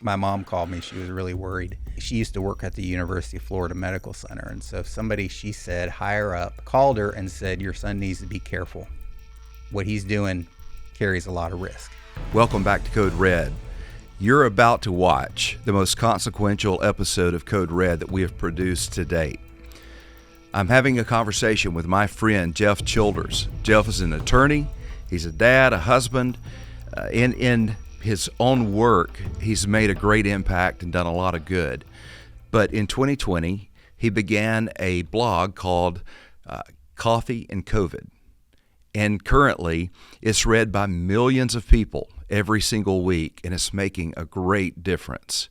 My mom called me. She was really worried. She used to work at the University of Florida Medical Center. And so somebody, she said, higher up, called her and said, your son needs to be careful. What he's doing carries a lot of risk. Welcome back to Code Red. You're about to watch the most consequential episode of Code Red that we have produced to date. I'm having a conversation with my friend, Jeff Childers. Jeff is an attorney. He's a dad, a husband. In his own work, he's made a great impact and done a lot of good. But in 2020, he began a blog called Coffee and COVID. And currently, it's read by millions of people every single week, and it's making a great difference.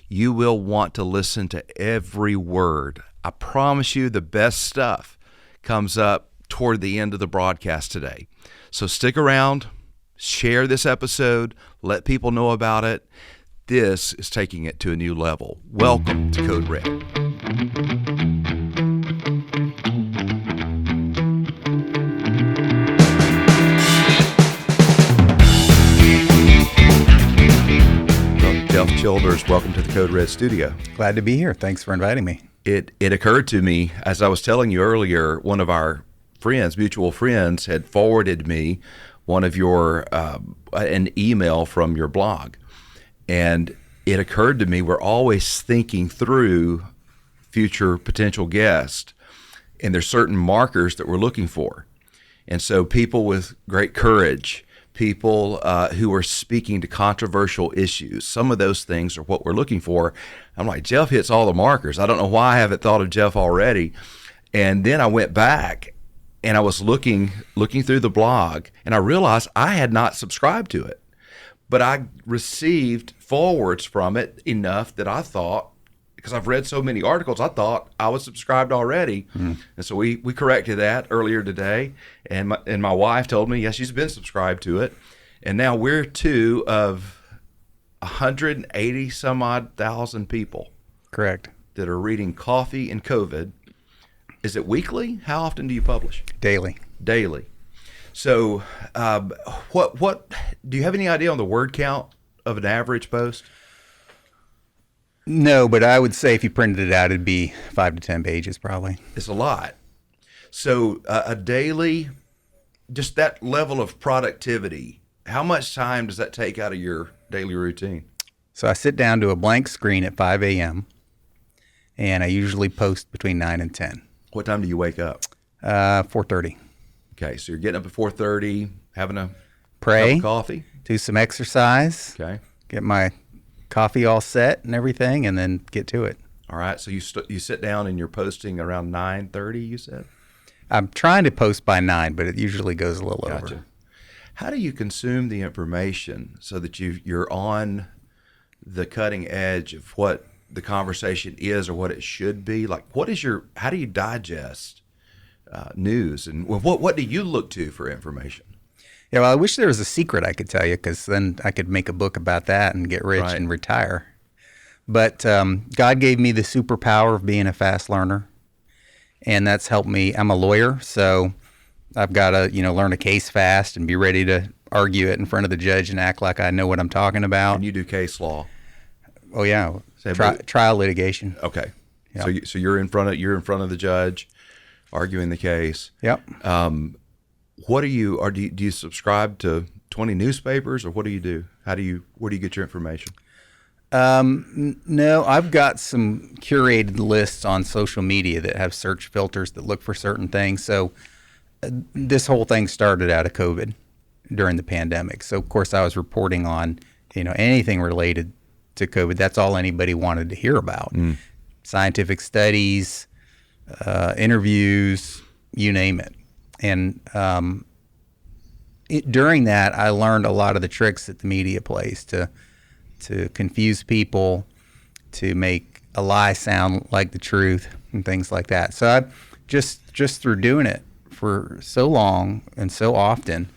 You will want to listen to every word. I promise you the best stuff comes up toward the end of the broadcast today. So stick around, share this episode, let people know about it. This is taking it to a new level. Welcome to Code Red. Jeff Childers, welcome to the Code Red studio. Glad to be here. Thanks for inviting me. It occurred to me, as I was telling you earlier, one of our friends, mutual friends, had forwarded me one of your, an email from your blog. And it occurred to me, we're always thinking through future potential guests, and there's certain markers that we're looking for. And so people with great courage, people who are speaking to controversial issues, some of those things are what we're looking for. I'm like, Jeff hits all the markers. I don't know why I haven't thought of Jeff already. And then I went back and I was looking through the blog, and I realized I had not subscribed to it. But I received forwards from it enough that I thought, because I've read so many articles, I thought I was subscribed already. And so we corrected that earlier today. And my wife told me, yes, she's been subscribed to it. And now we're two of 180 some odd thousand people. Correct. That are reading Coffee and COVID. Is it weekly? How often do you publish? Daily. Daily. So what do you have any idea on the word count of an average post? No, but I would say if you printed it out, it'd be 5 to 10 pages probably. It's a lot. So a daily, just that level of productivity, how much time does that take out of your daily routine? So I sit down to a blank screen at 5 a.m. and I usually post between 9 and 10. What time do you wake up? 4:30. Okay, so you're getting up at 4:30, having a pray, cup of coffee, do some exercise, okay, get my coffee all set and everything, and then get to it. All right, so you sit down and you're posting around 9:30, you said? I'm trying to post by 9, but it usually goes a little over. How do you consume the information so that you're on the cutting edge of what the conversation is or what it should be? Like, how do you digest news, and what do you look to for information? Yeah, well, I wish there was a secret I could tell you, because then I could make a book about that and get rich and retire. But God gave me the superpower of being a fast learner, and that's helped me. I'm a lawyer, so I've got to learn a case fast and be ready to argue it in front of the judge and act like I know what I'm talking about. And you do case law? Oh yeah, trial litigation. Okay, yep. So you're in front of the judge, arguing the case. Yep. What do you subscribe to 20 newspapers, or what do you do? Where do you get your information? No, I've got some curated lists on social media that have search filters that look for certain things. So this whole thing started out of COVID during the pandemic. So of course I was reporting on, anything related to COVID. That's all anybody wanted to hear about. Scientific studies, interviews, you name it. And during that, I learned a lot of the tricks that the media plays to confuse people, to make a lie sound like the truth, and things like that. So I just through doing it for so long and so often,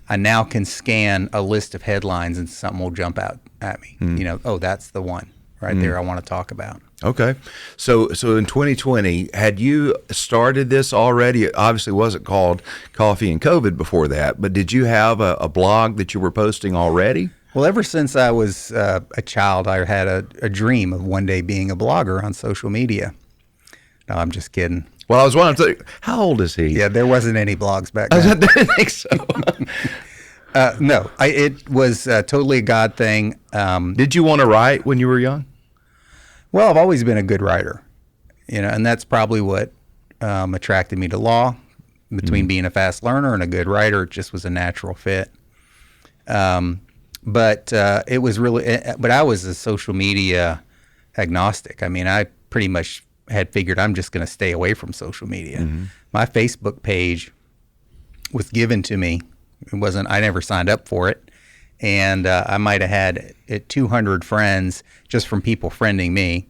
I now can scan a list of headlines and something will jump out at me. Oh, that's the one right there I want to talk about. Okay. So in 2020, had you started this already? It obviously wasn't called Coffee and COVID before that, but did you have a blog that you were posting already? Well, ever since I was a child, I had a dream of one day being a blogger on social media. No, I'm just kidding. Well, I was wondering, how old is he? Yeah, there wasn't any blogs back I then. didn't think so. No, it was totally a God thing. Did you want to write when you were young? Well, I've always been a good writer, and that's probably what attracted me to law. Between being a fast learner and a good writer, it just was a natural fit. But it was really, but I was a social media agnostic. I mean, I pretty much had figured I'm just going to stay away from social media. My Facebook page was given to me. It wasn't, I never signed up for it. And I might have had 200 friends just from people friending me.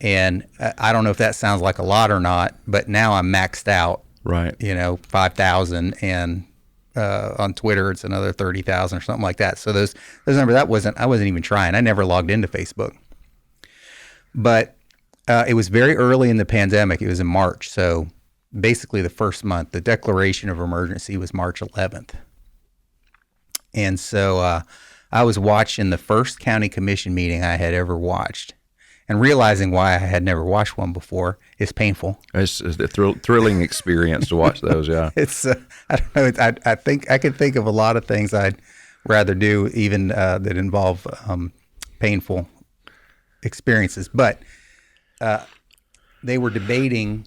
And I don't know if that sounds like a lot or not, but now I'm maxed out. Right. 5,000, and on Twitter it's another 30,000 or something like that. So those numbers, I wasn't even trying. I never logged into Facebook. But it was very early in the pandemic. It was in March. So basically the first month, the declaration of emergency was March 11th. And so I was watching the first county commission meeting I had ever watched. And realizing why I had never watched one before is painful. It's a thrilling experience to watch those, yeah. It's I don't know. I think I could think of a lot of things I'd rather do, even that involve painful experiences. But they were debating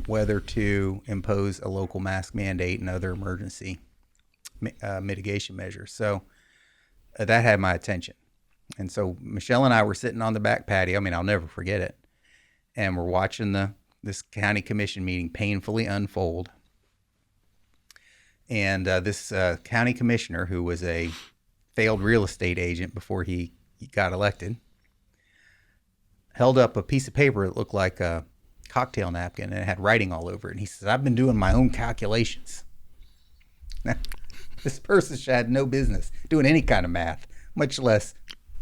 whether to impose a local mask mandate and other emergency mitigation measures. So that had my attention. And so Michelle and I were sitting on the back patio. I mean, I'll never forget it. And we're watching this county commission meeting painfully unfold. And this county commissioner, who was a failed real estate agent before he got elected, held up a piece of paper that looked like a cocktail napkin, and it had writing all over it. And he says, "I've been doing my own calculations." Now, this person had no business doing any kind of math, much less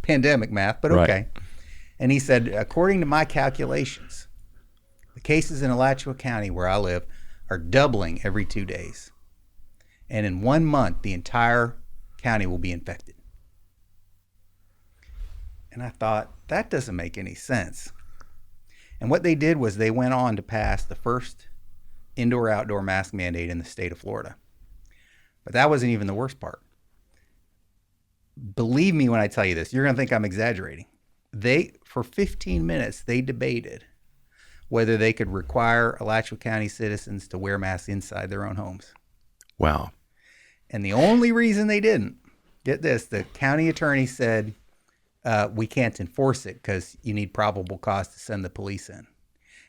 pandemic math, but okay. Right. And he said, according to my calculations, the cases in Alachua County, where I live, are doubling every 2 days. And in 1 month, the entire county will be infected. And I thought, that doesn't make any sense. And what they did was they went on to pass the first indoor-outdoor mask mandate in the state of Florida. But that wasn't even the worst part. Believe me when I tell you this, you're going to think I'm exaggerating. For 15 minutes, they debated whether they could require Alachua County citizens to wear masks inside their own homes. Wow. And the only reason they didn't, get this, the county attorney said, we can't enforce it because you need probable cause to send the police in.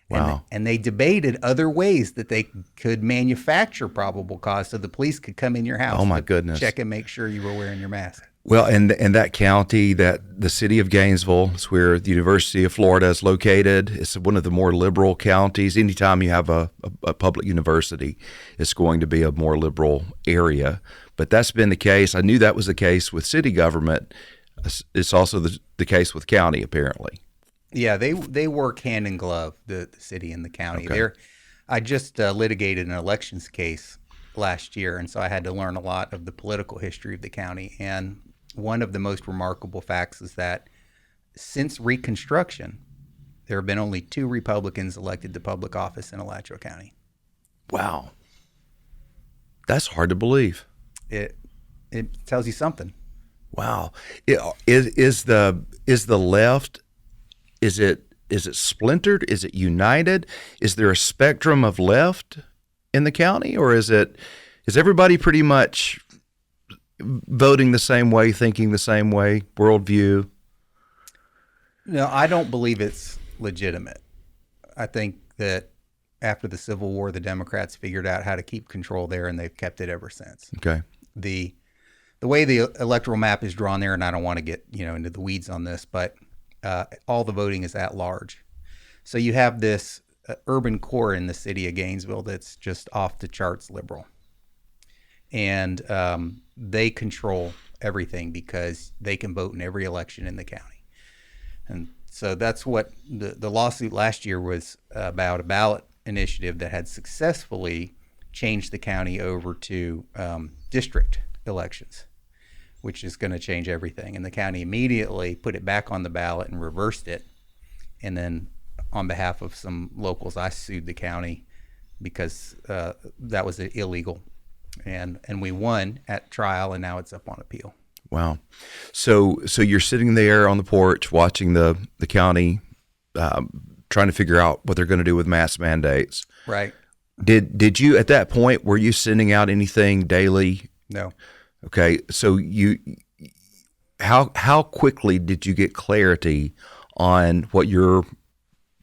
Wow. And they debated other ways that they could manufacture probable cause so the police could come in your house. Oh, my goodness. Check and make sure you were wearing your mask. Well, and that county, that the city of Gainesville, is where the University of Florida is located. It's one of the more liberal counties. Anytime you have a public university, it's going to be a more liberal area. But that's been the case. I knew that was the case with city government. It's also the case with county, apparently. Yeah, they work hand in glove, the city and the county. Okay. I just litigated an elections case last year, and so I had to learn a lot of the political history of the county. And one of the most remarkable facts is that since Reconstruction, there have been only 2 Republicans elected to public office in Alachua County. Wow. That's hard to believe. It tells you something. Wow. Is the left, is it splintered? Is it united? Is there a spectrum of left in the county, or is everybody pretty much voting the same way, thinking the same way, worldview? No, I don't believe it's legitimate. I think that after the Civil War, the Democrats figured out how to keep control there, and they've kept it ever since. Okay. The way the electoral map is drawn there, and I don't want to get into the weeds on this, but all the voting is at large. So you have this urban core in the city of Gainesville that's just off the charts liberal. And they control everything because they can vote in every election in the county. And so that's what the lawsuit last year was about, a ballot initiative that had successfully changed the county over to district elections, which is going to change everything. And the county immediately put it back on the ballot and reversed it. And then on behalf of some locals, I sued the county because that was illegal. And we won at trial, and now it's up on appeal. Wow. So you're sitting there on the porch watching the county trying to figure out what they're going to do with mask mandates. Right. Did you, at that point, were you sending out anything daily? No. Okay. So how quickly did you get clarity on what your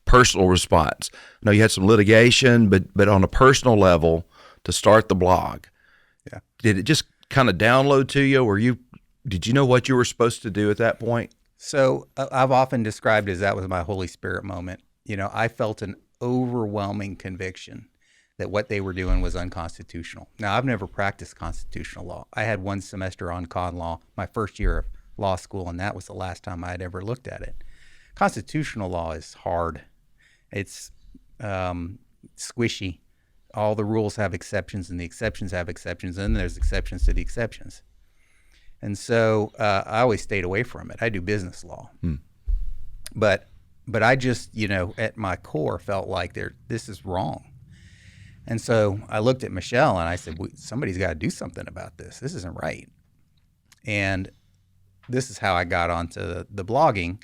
personal response? I know you had some litigation, but on a personal level to start the blog, yeah. Did it just kind of download to you? Did you know what you were supposed to do at that point? So I've often described it as that was my Holy Spirit moment. I felt an overwhelming conviction that what they were doing was unconstitutional. Now, I've never practiced constitutional law. I had one semester on con law my first year of law school, and that was the last time I had ever looked at it. Constitutional law is hard. It's squishy. All the rules have exceptions, and the exceptions have exceptions, and then there's exceptions to the exceptions. And so I always stayed away from it. I do business law. But I just, at my core felt like this is wrong. And so I looked at Michelle and I said, somebody's got to do something about this. This isn't right. And this is how I got onto the blogging.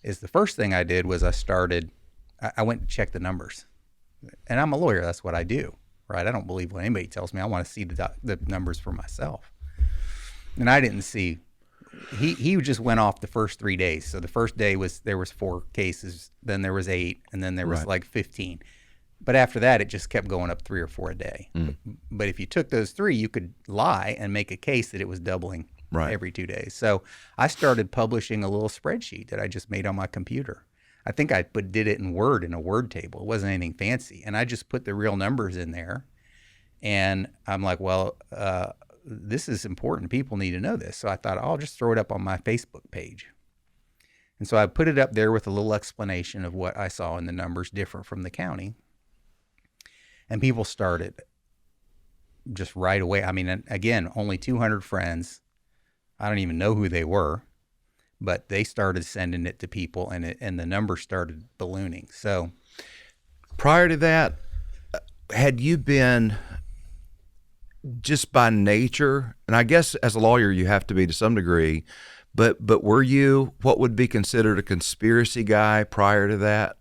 Is the first thing I did was I went to check the numbers. And I'm a lawyer. That's what I do, right? I don't believe what anybody tells me. I want to see the numbers for myself. And I didn't see. He just went off the first 3 days. So the first day there was 4 cases, then there was 8, and then there was like 15. But after that, it just kept going up 3 or 4 a day. But if you took those 3, you could lie and make a case that it was doubling every 2 days. So I started publishing a little spreadsheet that I just made on my computer. I think I did it in Word, in a Word table. It wasn't anything fancy. And I just put the real numbers in there. And I'm like, well, this is important. People need to know this. So I thought, I'll just throw it up on my Facebook page. And so I put it up there with a little explanation of what I saw in the numbers different from the county. And people started just right away. I mean, again, only 200 friends. I don't even know who they were, but they started sending it to people, and the numbers started ballooning. So prior to that, had you been just by nature, and I guess as a lawyer you have to be to some degree, but were you what would be considered a conspiracy guy prior to that?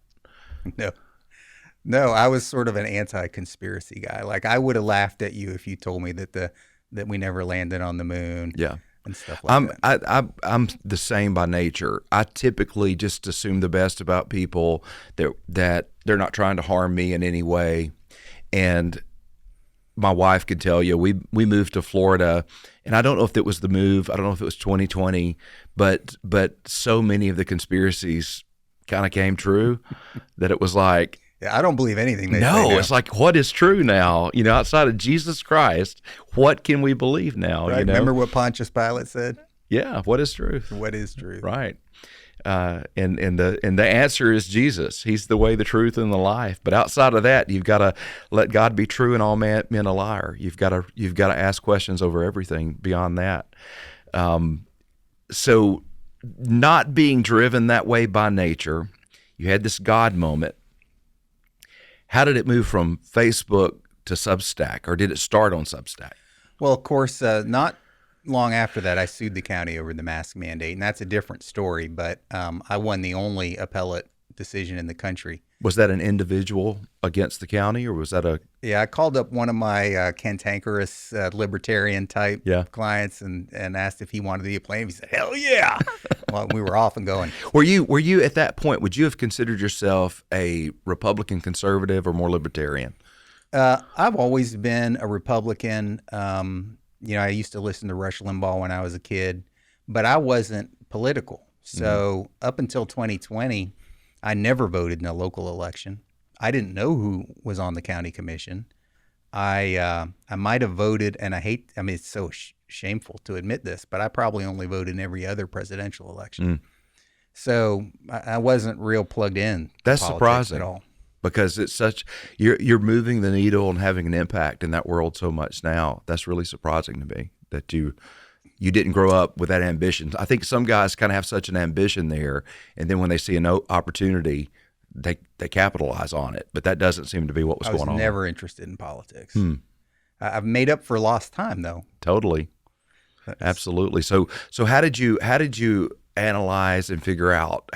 No, I was sort of an anti-conspiracy guy. Like, I would have laughed at you if you told me that we never landed on the moon. Yeah. And stuff like that. I'm the same by nature. I typically just assume the best about people, that they're not trying to harm me in any way. And my wife could tell you, we moved to Florida, and I don't know if it was the move. I don't know if it was 2020, but so many of the conspiracies kind of came true that it was like, yeah, I don't believe anything they say no, now. it's like, what is true now? Outside of Jesus Christ, what can we believe now? Right. Remember what Pontius Pilate said? Yeah, what is truth? What is truth? Right. And the answer is Jesus. He's the way, the truth, and the life. But outside of that, you've got to let God be true and all men a liar. You've got to ask questions over everything beyond that. So, not being driven that way by nature, you had this God moment. How did it move from Facebook to Substack, or did it start on Substack? Well, of course, not long after that, I sued the county over the mask mandate, and that's a different story. But I won the only appellate decision in the country. Was that an individual against the county, or was that a? Yeah, I called up one of my cantankerous libertarian type clients and asked if he wanted to be a plaintiff. He said, "Hell yeah!" Well, we were off and going. Were you at that point? Would you have considered yourself a Republican, conservative, or more libertarian? I've always been a Republican. I used to listen to Rush Limbaugh when I was a kid, but I wasn't political. So up until 2020, I never voted in a local election. I didn't know who was on the county commission. I might have voted, and it's so shameful to admit this, but I probably only voted in every other presidential election. So I wasn't real plugged in. That's to politics surprising at all. Because it's you're moving the needle and having an impact in that world so much now. That's really surprising to me that you you didn't grow up with that ambition. I think some guys kind of have such an ambition there, and then when they see an opportunity, they capitalize on it. But that doesn't seem to be what was going on. I was never interested in politics. I've made up for lost time, though. Totally, absolutely. So how did you analyze and figure out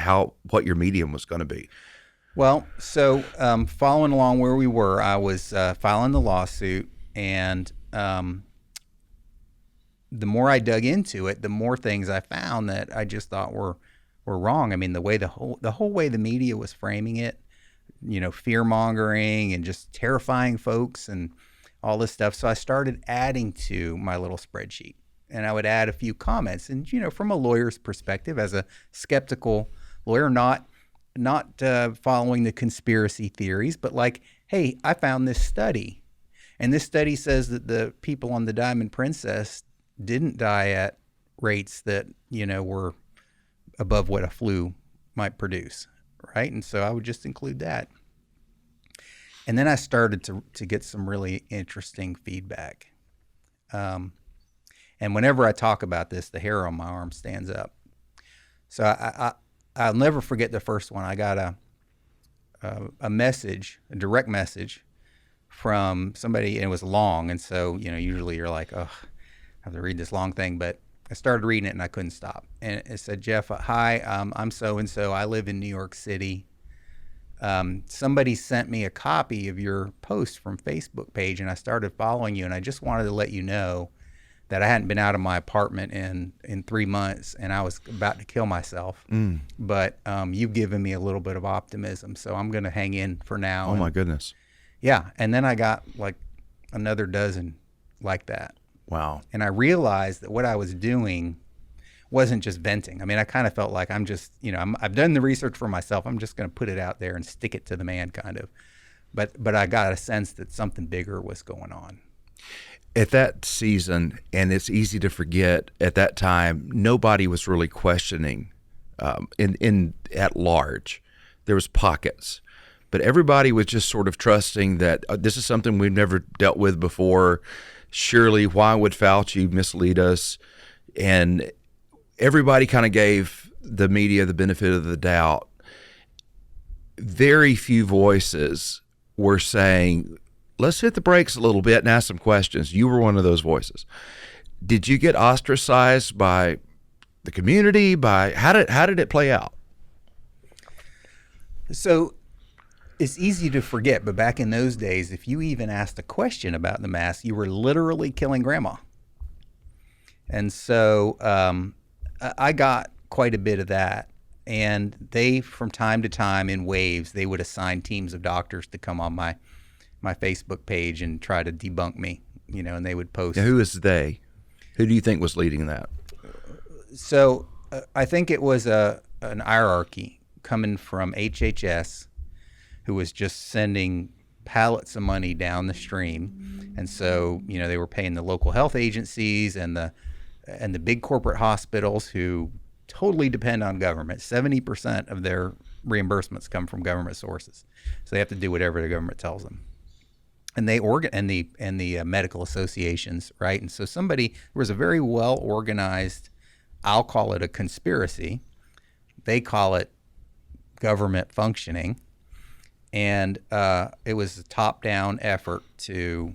what your medium was going to be? Well, so following along where we were, I was filing the lawsuit, and the more I dug into it, the more things I found that I just thought were wrong. I mean, the whole way the media was framing it, fear mongering and just terrifying folks and all this stuff. So I started adding to my little spreadsheet, and I would add a few comments. And from a lawyer's perspective, as a skeptical lawyer, not following the conspiracy theories, but like, hey, I found this study, and this study says that the people on the Diamond Princess didn't die at rates that were above what a flu might produce, right? And so I would just include that. And then I started to get some really interesting feedback. And whenever I talk about this, the hair on my arm stands up. So I'll never forget the first one. I got a message, a direct message from somebody, and it was long. And so, usually you're like, oh, I have to read this long thing, but I started reading it and I couldn't stop. And it said, Jeff, hi, I'm so-and-so. I live in New York City. Somebody sent me a copy of your post from Facebook page, and I started following you, and I just wanted to let you know that I hadn't been out of my apartment in 3 months, and I was about to kill myself. But you've given me a little bit of optimism, so I'm going to hang in for now. Oh, my goodness. Yeah, and then I got like another dozen like that. Wow. And I realized that what I was doing wasn't just venting. I mean, I kind of felt like I'm just, I've done the research for myself. I'm just going to put it out there and stick it to the man, kind of. But I got a sense that something bigger was going on. At that season, and it's easy to forget, at that time, nobody was really questioning at large. There was pockets. But everybody was just sort of trusting that this is something we've never dealt with before. Surely, why would Fauci mislead us? And everybody kind of gave the media the benefit of the doubt. Very few voices were saying, let's hit the brakes a little bit and ask some questions. You were one of those voices. Did you get ostracized by the community? How did it play out? So it's easy to forget, but back in those days, if you even asked a question about the mask, you were literally killing grandma. And so I got quite a bit of that. And they, from time to time in waves, they would assign teams of doctors to come on my Facebook page and try to debunk me, and they would post. Now, who is they? Who do you think was leading that? So I think it was an hierarchy coming from HHS, who was just sending pallets of money down the stream. And so, they were paying the local health agencies and the big corporate hospitals who totally depend on government. 70% of their reimbursements come from government sources. So they have to do whatever the government tells them. And the medical associations, right? And so there was a very well organized, I'll call it a conspiracy. They call it government functioning. And it was a top-down effort to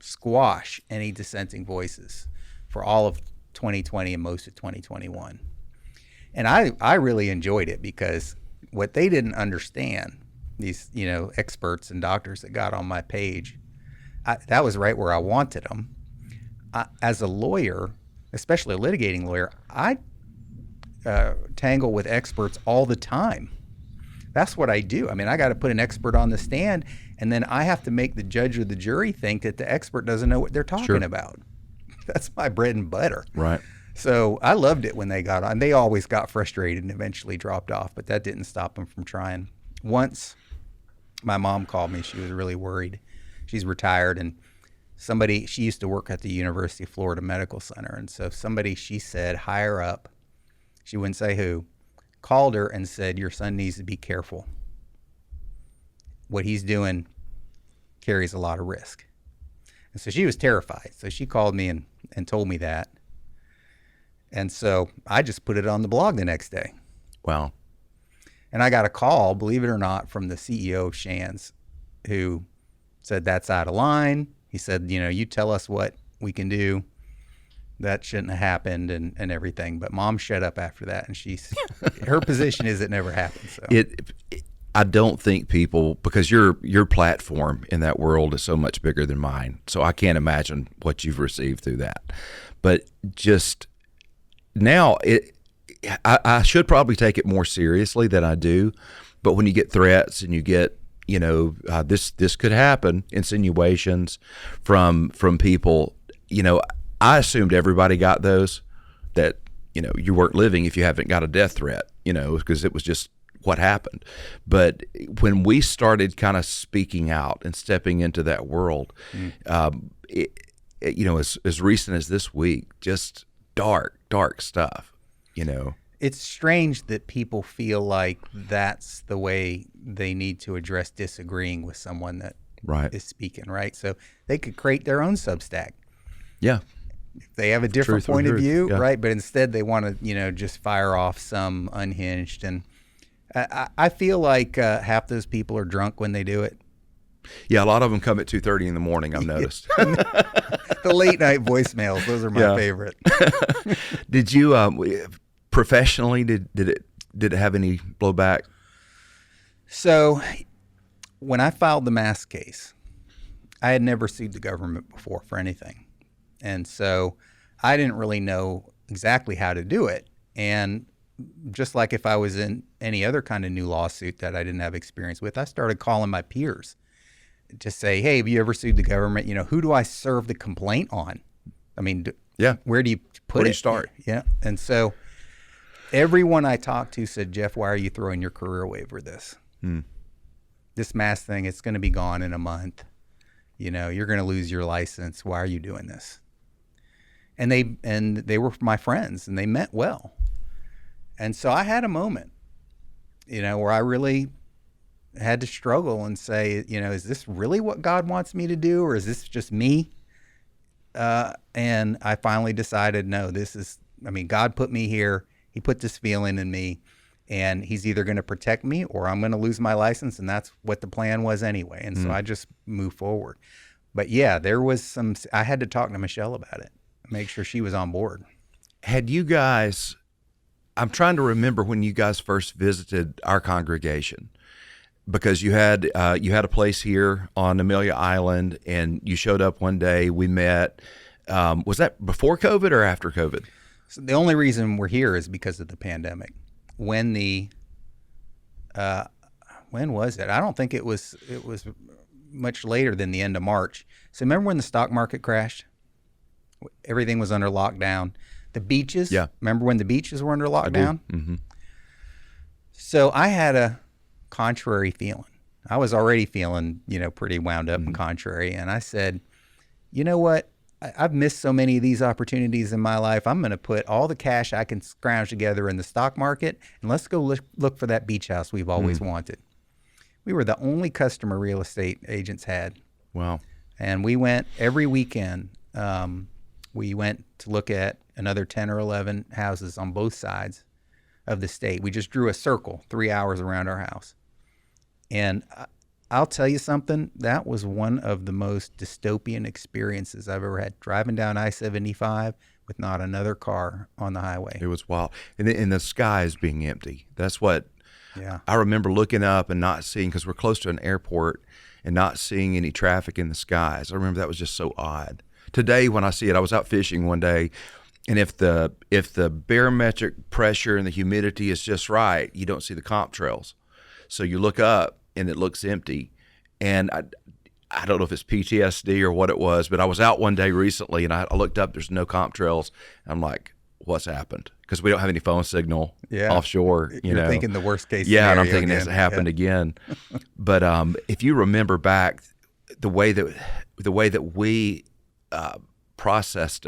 squash any dissenting voices for all of 2020 and most of 2021. And I really enjoyed it, because what they didn't understand, these experts and doctors that got on my page, that was right where I wanted them. As a lawyer, especially a litigating lawyer, I tangle with experts all the time. That's what I do. I mean, I got to put an expert on the stand, and then I have to make the judge or the jury think that the expert doesn't know what they're talking about. That's my bread and butter. Right. So I loved it when they got on. They always got frustrated and eventually dropped off, but that didn't stop them from trying. Once my mom called me. She was really worried. She's retired, and she used to work at the University of Florida Medical Center. And so she said, higher up, she wouldn't say who, called her and said, your son needs to be careful. What he's doing carries a lot of risk. And so she was terrified. So she called me and told me that. And so I just put it on the blog the next day. Wow. And I got a call, believe it or not, from the CEO of Shands, who said that's out of line. He said, you tell us what we can do. That shouldn't have happened and everything. But Mom shut up after that, and her position is it never happened. So I don't think people, because your platform in that world is so much bigger than mine, so I can't imagine what you've received through that. But just now, I should probably take it more seriously than I do. But when you get threats and you get this could happen, insinuations from people, I assumed everybody got those, that you weren't living if you haven't got a death threat, because it was just what happened. But when we started kind of speaking out and stepping into that world, as recent as this week, just dark stuff, It's strange that people feel like that's the way they need to address disagreeing with someone that is speaking, right? So they could create their own Substack. Yeah. If they have a different point of view, right? But instead they want to, just fire off some unhinged. And I feel like half those people are drunk when they do it. Yeah, a lot of them come at 2:30 in the morning, I've noticed. The late night voicemails, those are my favorite. Did you, professionally, did it have any blowback? So when I filed the mask case, I had never sued the government before for anything. And so I didn't really know exactly how to do it. And just like if I was in any other kind of new lawsuit that I didn't have experience with, I started calling my peers to say, hey, have you ever sued the government? Who do I serve the complaint on? I mean, where do you put it? Where do you start? Yeah. And so everyone I talked to said, Jeff, why are you throwing your career away for this? This mask thing, it's going to be gone in a month. You're going to lose your license. Why are you doing this? And they were my friends, and they meant well. And so I had a moment, where I really had to struggle and say, is this really what God wants me to do, or is this just me? And I finally decided, no, God put me here. He put this feeling in me, and he's either going to protect me or I'm going to lose my license. And that's what the plan was anyway. And so I just moved forward. But yeah, there was I had to talk to Michelle about it, make sure she was on board. Had you guys, I'm trying to remember when you guys first visited our congregation, because you had a place here on Amelia Island, and you showed up one day, we met. Was that before COVID or after COVID? So the only reason we're here is because of the pandemic. When was it? I don't think it was much later than the end of March. So remember when the stock market crashed? Everything was under lockdown. The beaches, remember when the beaches were under lockdown? Mm-hmm. So I had a contrary feeling. I was already feeling, pretty wound up and contrary. And I said, you know what? I've missed so many of these opportunities in my life. I'm going to put all the cash I can scrounge together in the stock market, and let's go look for that beach house we've always wanted. We were the only customer real estate agents had. Wow. And we went every weekend. We went to look at another 10 or 11 houses on both sides of the state. We just drew a circle 3 hours around our house. And I'll tell you something, that was one of the most dystopian experiences I've ever had, driving down I-75 with not another car on the highway. It was wild. And the skies being empty. That's what I remember looking up and not seeing, because we're close to an airport, and not seeing any traffic in the skies. I remember that was just so odd. Today, when I see it, I was out fishing one day, and if the barometric pressure and the humidity is just right, you don't see the comp trails. So you look up, and it looks empty. And I don't know if it's PTSD or what it was, but I was out one day recently, and I looked up, there's no comp trails. I'm like, what's happened? Because we don't have any phone signal offshore. You're thinking the worst case scenario. Yeah, and I'm thinking again. Has it happened again? But if you remember back, the way that we processed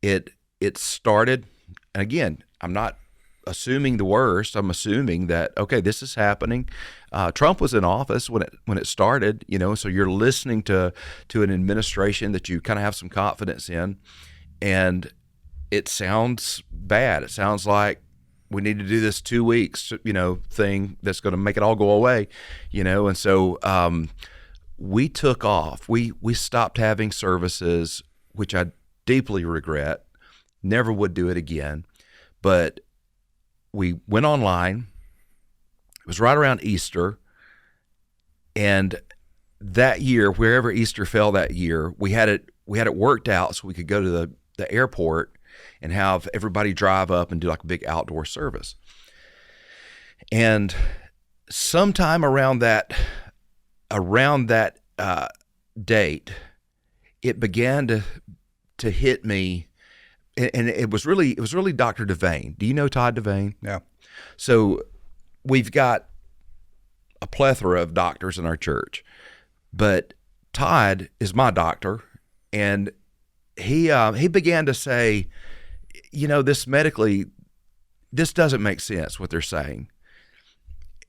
it started, and again, I'm not assuming the worst. I'm assuming that, okay, this is happening. Trump was in office when it started, so you're listening to an administration that you kind of have some confidence in, and it sounds bad. It sounds like we need to do this 2 weeks, thing that's going to make it all go away, And so we took off. We stopped having services, which I deeply regret. Never would do it again. But we went online. It was right around Easter. And that year, wherever Easter fell that year, we had it worked out so we could go to the airport and have everybody drive up and do like a big outdoor service. And sometime around that date, it began to hit me, and it was really Dr. Devane. Do you know Todd Devane? Yeah. So we've got a plethora of doctors in our church, but Todd is my doctor, and he began to say, this medically, this doesn't make sense what they're saying.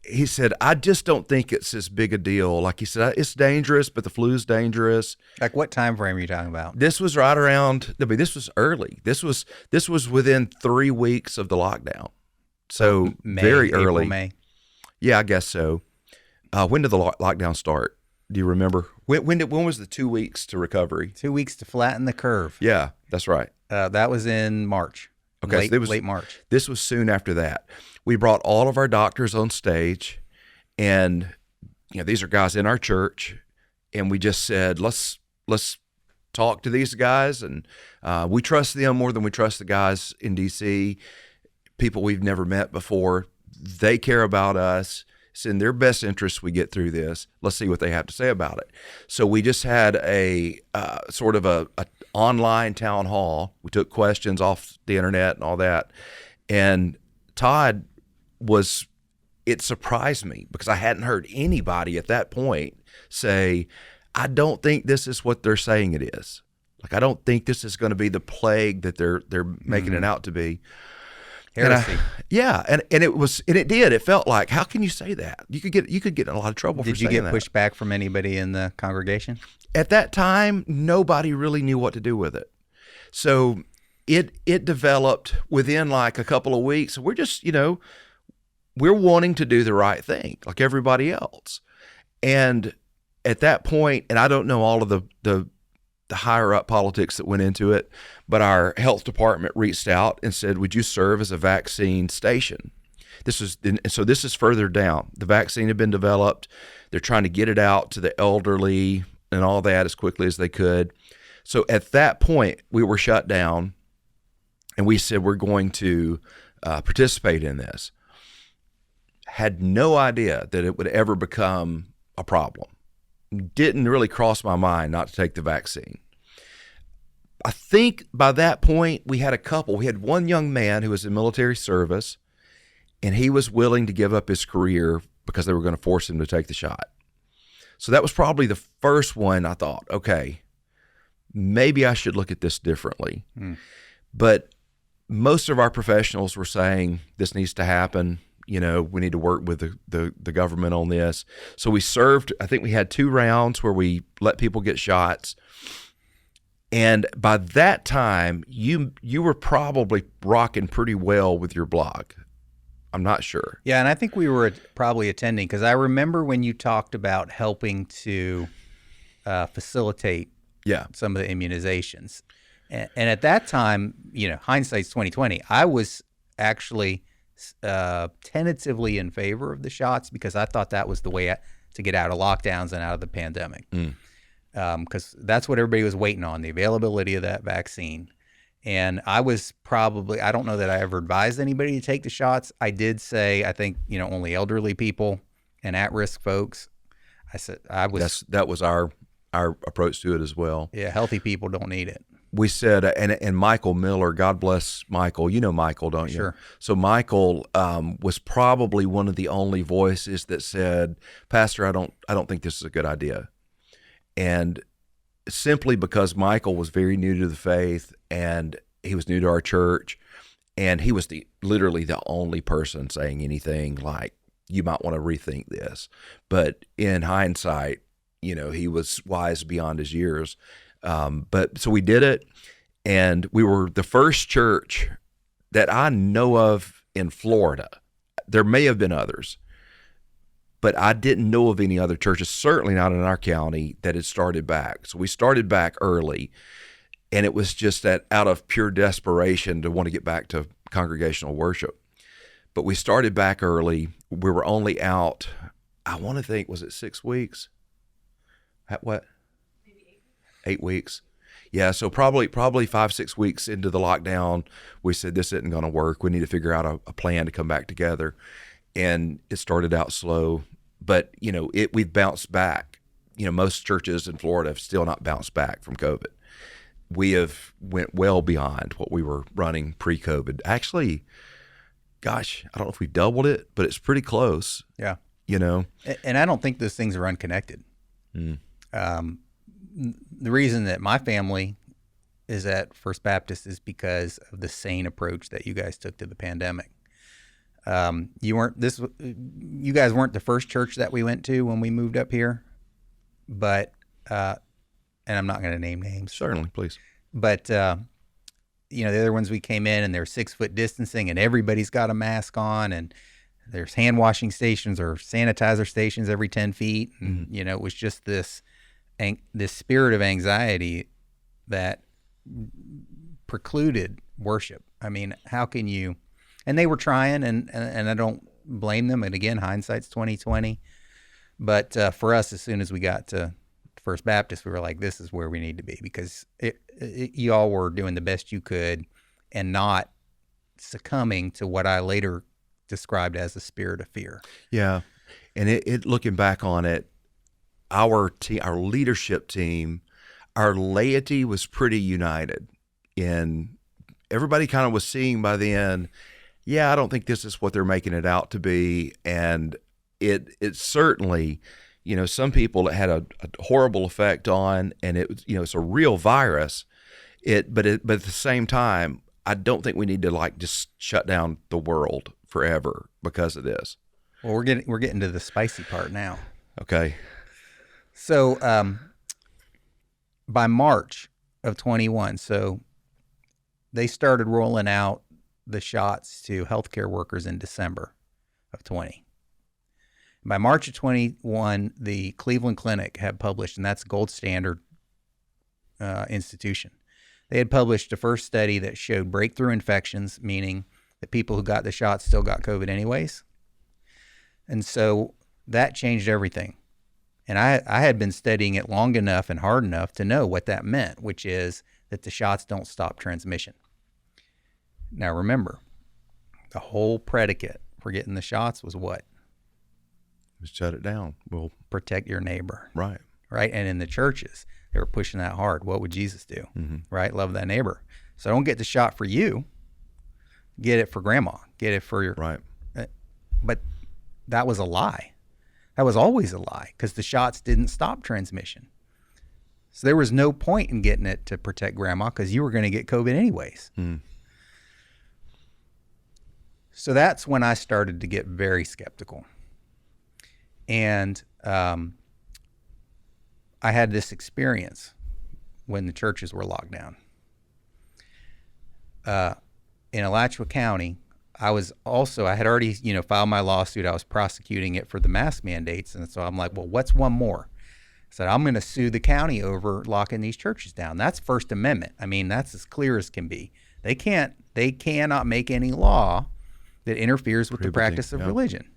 He said, I just don't think it's as big a deal. Like he said, it's dangerous, but the flu's dangerous. Like what time frame are you talking about? This was right around, this was early. This was within 3 weeks of the lockdown. So very early. April, May. Yeah, I guess so. When did the lockdown start? Do you remember? When was the 2 weeks to recovery? 2 weeks to flatten the curve. Yeah, that's right. That was in March. Okay, late March. This was soon after that. We brought all of our doctors on stage, and these are guys in our church, and we just said, let's talk to these guys, and we trust them more than we trust the guys in D.C., people we've never met before. They care about us. It's in their best interest we get through this. Let's see what they have to say about it. So we just had a sort of a online town hall. We took questions off the internet and all that. And Todd it surprised me because I hadn't heard anybody at that point say, I don't think this is what they're saying it is. Like, I don't think this is going to be the plague that they're making it out to be. Heresy. And it did. It felt like, how can you say that? You could get in a lot of trouble for saying that. Did you get pushback from anybody in the congregation? At that time, nobody really knew what to do with it. So it developed within like a couple of weeks. We're just, we're wanting to do the right thing like everybody else. And at that point, and I don't know all of the higher up politics that went into it, but our health department reached out and said, would you serve as a vaccine station? This is further down. The vaccine had been developed. They're trying to get it out to the elderly and all that as quickly as they could. So at that point, we were shut down, and we said, we're going to participate in this. Had no idea that it would ever become a problem. Didn't really cross my mind not to take the vaccine. I think by that point we had one young man who was in military service, and he was willing to give up his career because they were going to force him to take the shot. So that was probably the first one I thought, okay, maybe I should look at this differently. But most of our professionals were saying this needs to happen. We need to work with the government on this. So we served, I think we had 2 rounds where we let people get shots. And by that time, you were probably rocking pretty well with your blog. I'm not sure. Yeah, and I think we were probably attending because I remember when you talked about helping to facilitate some of the immunizations. And at that time, hindsight's 2020, I was actually tentatively in favor of the shots because I thought that was the way to get out of lockdowns and out of the pandemic. Because that's what everybody was waiting on, the availability of that vaccine. And I was I don't know that I ever advised anybody to take the shots. I did say, I think, only elderly people and at-risk folks. I said, that was our approach to it as well. Yeah, healthy people don't need it. We said, and Michael Miller, God bless Michael. You know Michael, don't you? Sure. So Michael was probably one of the only voices that said, Pastor, I don't think this is a good idea. And simply because Michael was very new to the faith and he was new to our church, and he was literally the only person saying anything like, you might want to rethink this. But in hindsight, he was wise beyond his years. But so we did it, And we were the first church that I know of in Florida. There may have been others, but I didn't know of any other churches, certainly not in our county, that had started back. So we started back early, and it was just that out of pure desperation to want to get back to congregational worship. But we started back early. We were only out, I want to think, was it 6 weeks? What? Maybe 8 weeks. Yeah, so probably 5-6 weeks into the lockdown, we said this isn't going to work. We need to figure out a plan to come back together. And it started out slow, but we've bounced back. Most churches in Florida have still not bounced back from COVID. We have went well beyond what we were running pre-COVID. Actually, gosh, I don't know if we doubled it, but it's pretty close. Yeah. And I don't think those things are unconnected. The reason that my family is at First Baptist is because of the sane approach that you guys took to the pandemic. You guys weren't the first church that we went to when we moved up here, but and I'm not going to name names. Certainly, please. But the other ones we came in and they're 6 foot distancing and everybody's got a mask on and there's hand washing stations or sanitizer stations every 10 feet. And, it was just this spirit of anxiety that precluded worship. I mean, how can you, and they were trying and I don't blame them. And again, hindsight's 20/20. But for us, as soon as we got to First Baptist, we were like, this is where we need to be because you all were doing the best you could and not succumbing to what I later described as a spirit of fear. Yeah. And it looking back on it, our team, our leadership team, our laity was pretty united. And everybody kind of was seeing by then, yeah, I don't think this is what they're making it out to be. And it certainly, some people it had a horrible effect on, and it's a real virus. But at the same time, I don't think we need to just shut down the world forever because of this. Well, we're getting to the spicy part now. Okay. So by March of 21, so they started rolling out the shots to healthcare workers in December of 20. By March of 21, the Cleveland Clinic had published, and that's a gold standard institution. They had published a first study that showed breakthrough infections, meaning that people who got the shots still got COVID anyways. And so that changed everything. And I had been studying it long enough and hard enough to know what that meant, which is that the shots don't stop transmission. Now remember, the whole predicate for getting the shots was what? Just shut it down. Well, protect your neighbor. Right. Right. And in the churches, they were pushing that hard. What would Jesus do? Mm-hmm. Right. Love thy neighbor. So don't get the shot for you. Get it for grandma. Get it for your. Right. But that was a lie. That was always a lie because the shots didn't stop transmission. So there was no point in getting it to protect grandma because you were going to get COVID anyways. Mm. So that's when I started to get very skeptical. And I had this experience when the churches were locked down. In Alachua County, I had already, filed my lawsuit. I was prosecuting it for the mask mandates. And so I'm like, well, what's one more? I said, I'm going to sue the county over locking these churches down. That's First Amendment. I mean, that's as clear as can be. They cannot make any law that interferes with the practice of religion.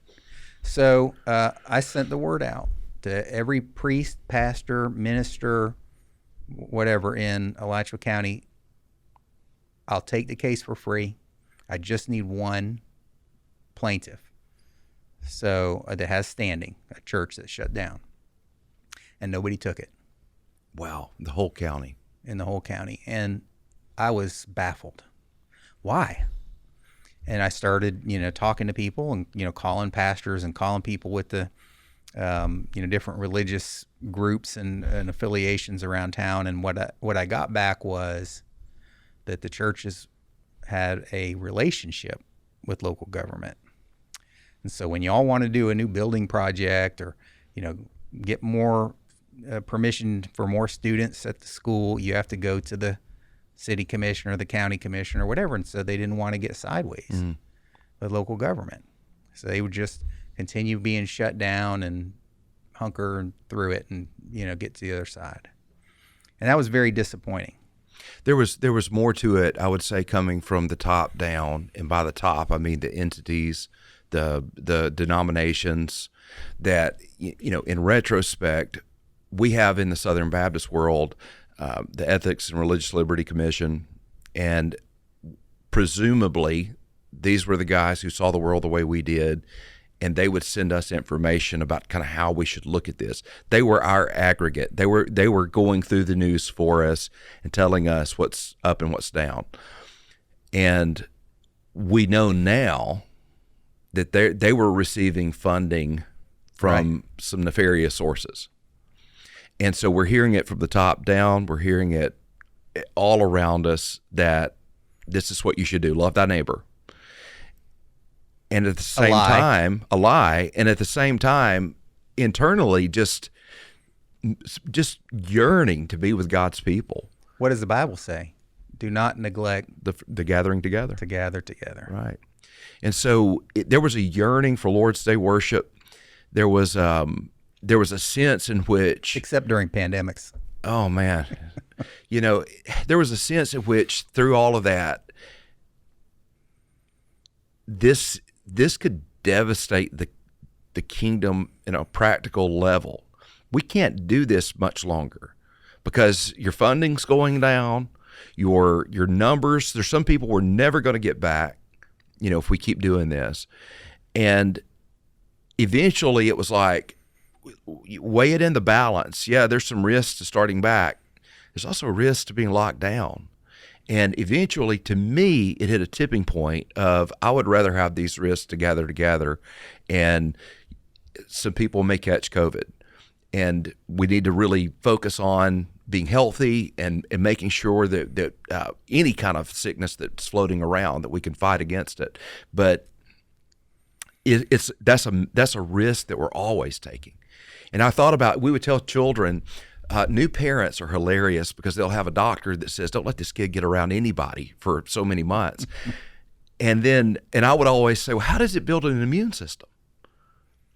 So I sent the word out to every priest, pastor, minister, whatever in Alachua County. I'll take the case for free. I just need one plaintiff. So that has standing, a church that shut down. And nobody took it. Wow. The whole county. In the whole county. And I was baffled. Why? And I started, talking to people and, calling pastors and calling people with the, different religious groups and affiliations around town. And what I got back was that the churches had a relationship with local government. And so when y'all want to do a new building project or, get more permission for more students at the school, you have to go to the city commissioner, the county commissioner, or whatever. And so they didn't want to get sideways with local government. So they would just continue being shut down and hunker through it and, get to the other side. And that was very disappointing. There was more to it, I would say, coming from the top down, and by the top I mean the entities, the denominations that, in retrospect, we have in the Southern Baptist world, the Ethics and Religious Liberty Commission, and presumably these were the guys who saw the world the way we did, and they would send us information about kind of how we should look at this. They were our aggregate. They were going through the news for us and telling us what's up and what's down. And we know now that they were receiving funding from some nefarious sources. And so we're hearing it from the top down. We're hearing it all around us that this is what you should do. Love thy neighbor. And at the same time, a lie. And at the same time, internally, just yearning to be with God's people. What does the Bible say? Do not neglect the gathering together. To gather together. Right. And so there was a yearning for Lord's Day worship. There was a sense in which, except during pandemics. Oh man, there was a sense in which through all of that, this could devastate the kingdom in a practical level. We can't do this much longer because your funding's going down, your numbers. There's some people we're never going to get back, if we keep doing this. And eventually it was like, weigh it in the balance. Yeah, there's some risks to starting back. There's also a risk to being locked down. And eventually, to me, it hit a tipping point of I would rather have these risks to gather together, and some people may catch COVID. And we need to really focus on being healthy and making sure that any kind of sickness that's floating around, that we can fight against it. But that's a risk that we're always taking. And I thought about, we would tell children, new parents are hilarious because they'll have a doctor that says, don't let this kid get around anybody for so many months. And I would always say, well, how does it build an immune system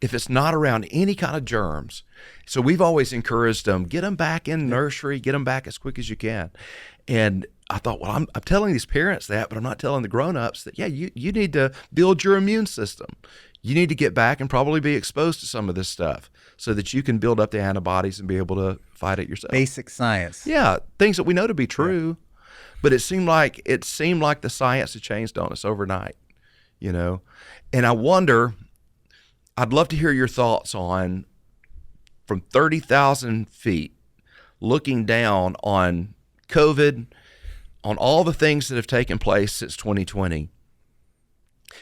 if it's not around any kind of germs? So we've always encouraged them, get them back in nursery, get them back as quick as you can. And I thought, well, I'm telling these parents that, but I'm not telling the grown-ups that, you need to build your immune system. You need to get back and probably be exposed to some of this stuff so that you can build up the antibodies and be able to fight it yourself. Basic science. Yeah, things that we know to be true, but it seemed like the science had changed on us overnight, And I wonder, I'd love to hear your thoughts on, from 30,000 feet, looking down on COVID, on all the things that have taken place since 2020.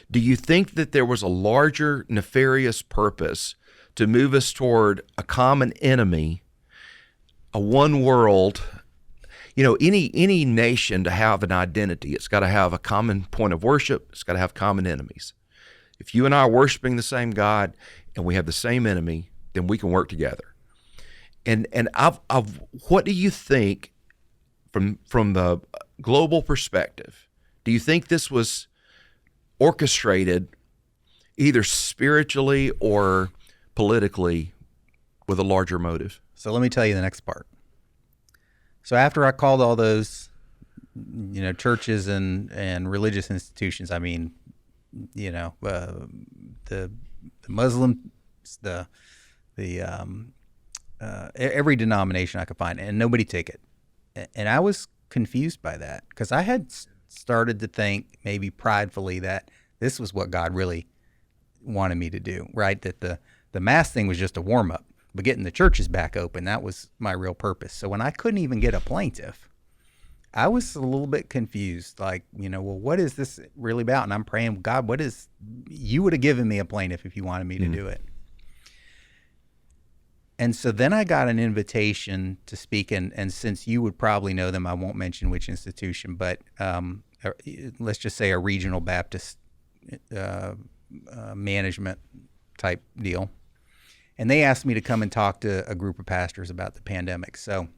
Do you think that there was a larger nefarious purpose to move us toward a common enemy, a one world? Any nation to have an identity, it's got to have a common point of worship. It's got to have common enemies. If you and I are worshiping the same God and we have the same enemy, then we can work together. And what do you think from the global perspective? Do you think this was orchestrated either spiritually or politically with a larger motive? So let me tell you the next part. So after I called all those, churches and religious institutions, I mean, the Muslims, every denomination I could find, and nobody took it. And I was confused by that because I had started to think, maybe pridefully, that this was what God really wanted me to do, right? That the mask thing was just a warm up, but getting the churches back open, that was my real purpose. So when I couldn't even get a plaintiff, I was a little bit confused, like, well, what is this really about? And I'm praying, God, you would have given me a plaintiff if you wanted me to do it. And so then I got an invitation to speak, and since you would probably know them, I won't mention which institution, but let's just say a regional Baptist management type deal. And they asked me to come and talk to a group of pastors about the pandemic. So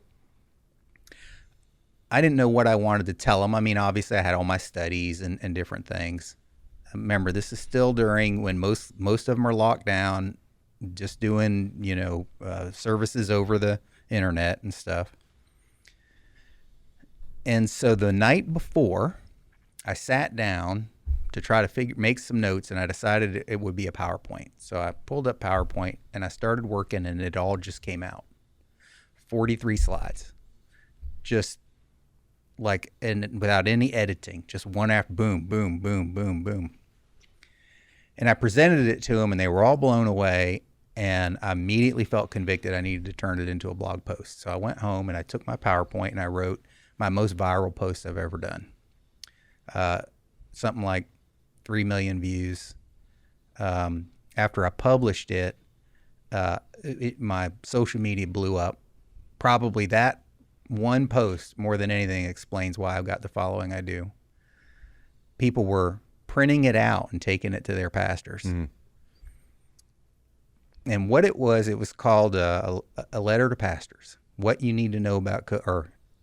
I didn't know what I wanted to tell them. I mean, obviously I had all my studies and different things. Remember, this is still during when most of them are locked down, just doing, services over the internet and stuff. And so the night before, I sat down to try to make some notes, and I decided it would be a PowerPoint. So I pulled up PowerPoint and I started working, and it all just came out. 43 slides. Just like, and without any editing, just one after boom, boom, boom, boom, boom. And I presented it to them, and they were all blown away, and I immediately felt convicted I needed to turn it into a blog post. So I went home and I took my PowerPoint and I wrote my most viral post I've ever done. Something like 3 million views. After I published it, my social media blew up. Probably that one post more than anything explains why I've got the following I do. People were printing it out and taking it to their pastors. Mm-hmm. And what it was called a letter to pastors. What you need to know about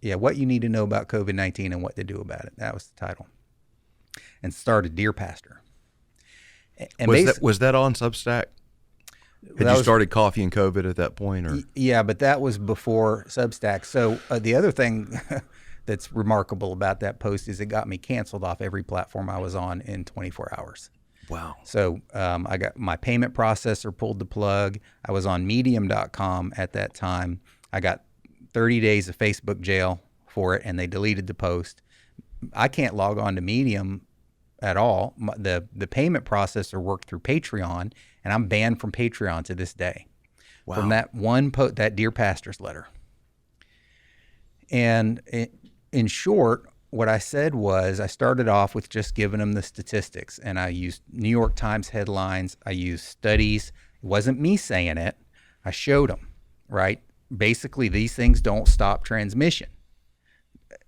what you need to know about COVID-19 and what to do about it. That was the title. And started Dear Pastor. And was that on Substack? Had you started Coffee and COVID at that point? Or? Yeah, but that was before Substack. So the other thing that's remarkable about that post is it got me canceled off every platform I was on in 24 hours. Wow. So I got my payment processor pulled the plug. I was on medium.com at that time. I got 30 days of Facebook jail for it, and they deleted the post. I can't log on to Medium at all. The payment processor worked through Patreon, and I'm banned from Patreon to this day. Wow. From that one that Dear Pastor's letter. And in short, what I said was I started off with just giving them the statistics, and I used New York Times headlines. I used studies. It wasn't me saying it. I showed them, right? Basically, these things don't stop transmission.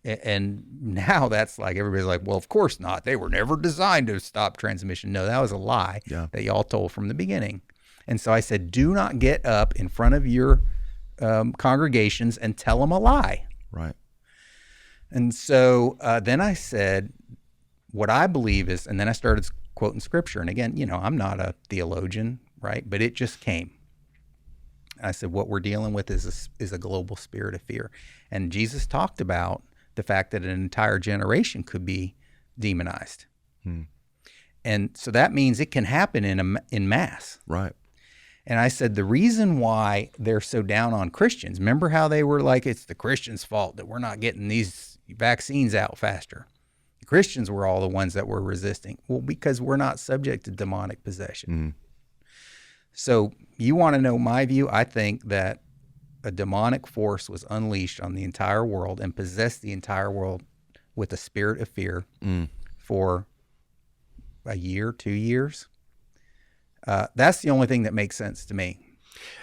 And now that's like, everybody's like, well, of course not. They were never designed to stop transmission. No, that was a lie that y'all told from the beginning. And so I said, do not get up in front of your congregations and tell them a lie. Right. And so then I said, what I believe is, and then I started quoting scripture. And again, I'm not a theologian, right? But it just came. I said, what we're dealing with is a global spirit of fear. And Jesus talked about the fact that an entire generation could be demonized. And so that means it can happen in mass. Right. And I said, the reason why they're so down on Christians, remember how they were like, it's the Christians' fault that we're not getting these vaccines out faster. The Christians were all the ones that were resisting. Well, because we're not subject to demonic possession. So you want to know my view? I think that a demonic force was unleashed on the entire world and possessed the entire world with a spirit of fear for a year, 2 years. That's the only thing that makes sense to me.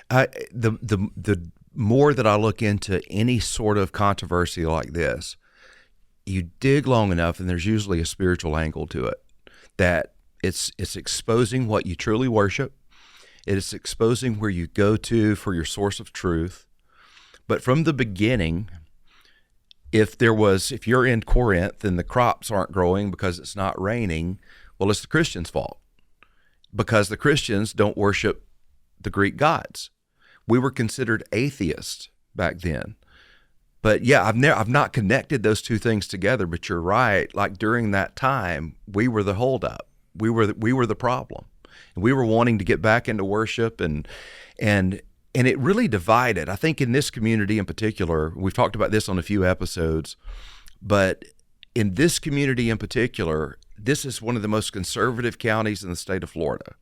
The more that I look into any sort of controversy like this, you dig long enough, and there's usually a spiritual angle to it. That it's exposing what you truly worship. It's exposing where you go to for your source of truth. But from the beginning, if you're in Corinth and the crops aren't growing because it's not raining, well, it's the Christians' fault, because the Christians don't worship the Greek gods. We were considered atheists back then. But yeah, I've not connected those two things together, but you're right. Like during that time, we were the holdup. We were the problem. And we were wanting to get back into worship, and it really divided. I think in this community in particular, we've talked about this on a few episodes, but in this community in particular, this is one of the most conservative counties in the state of Florida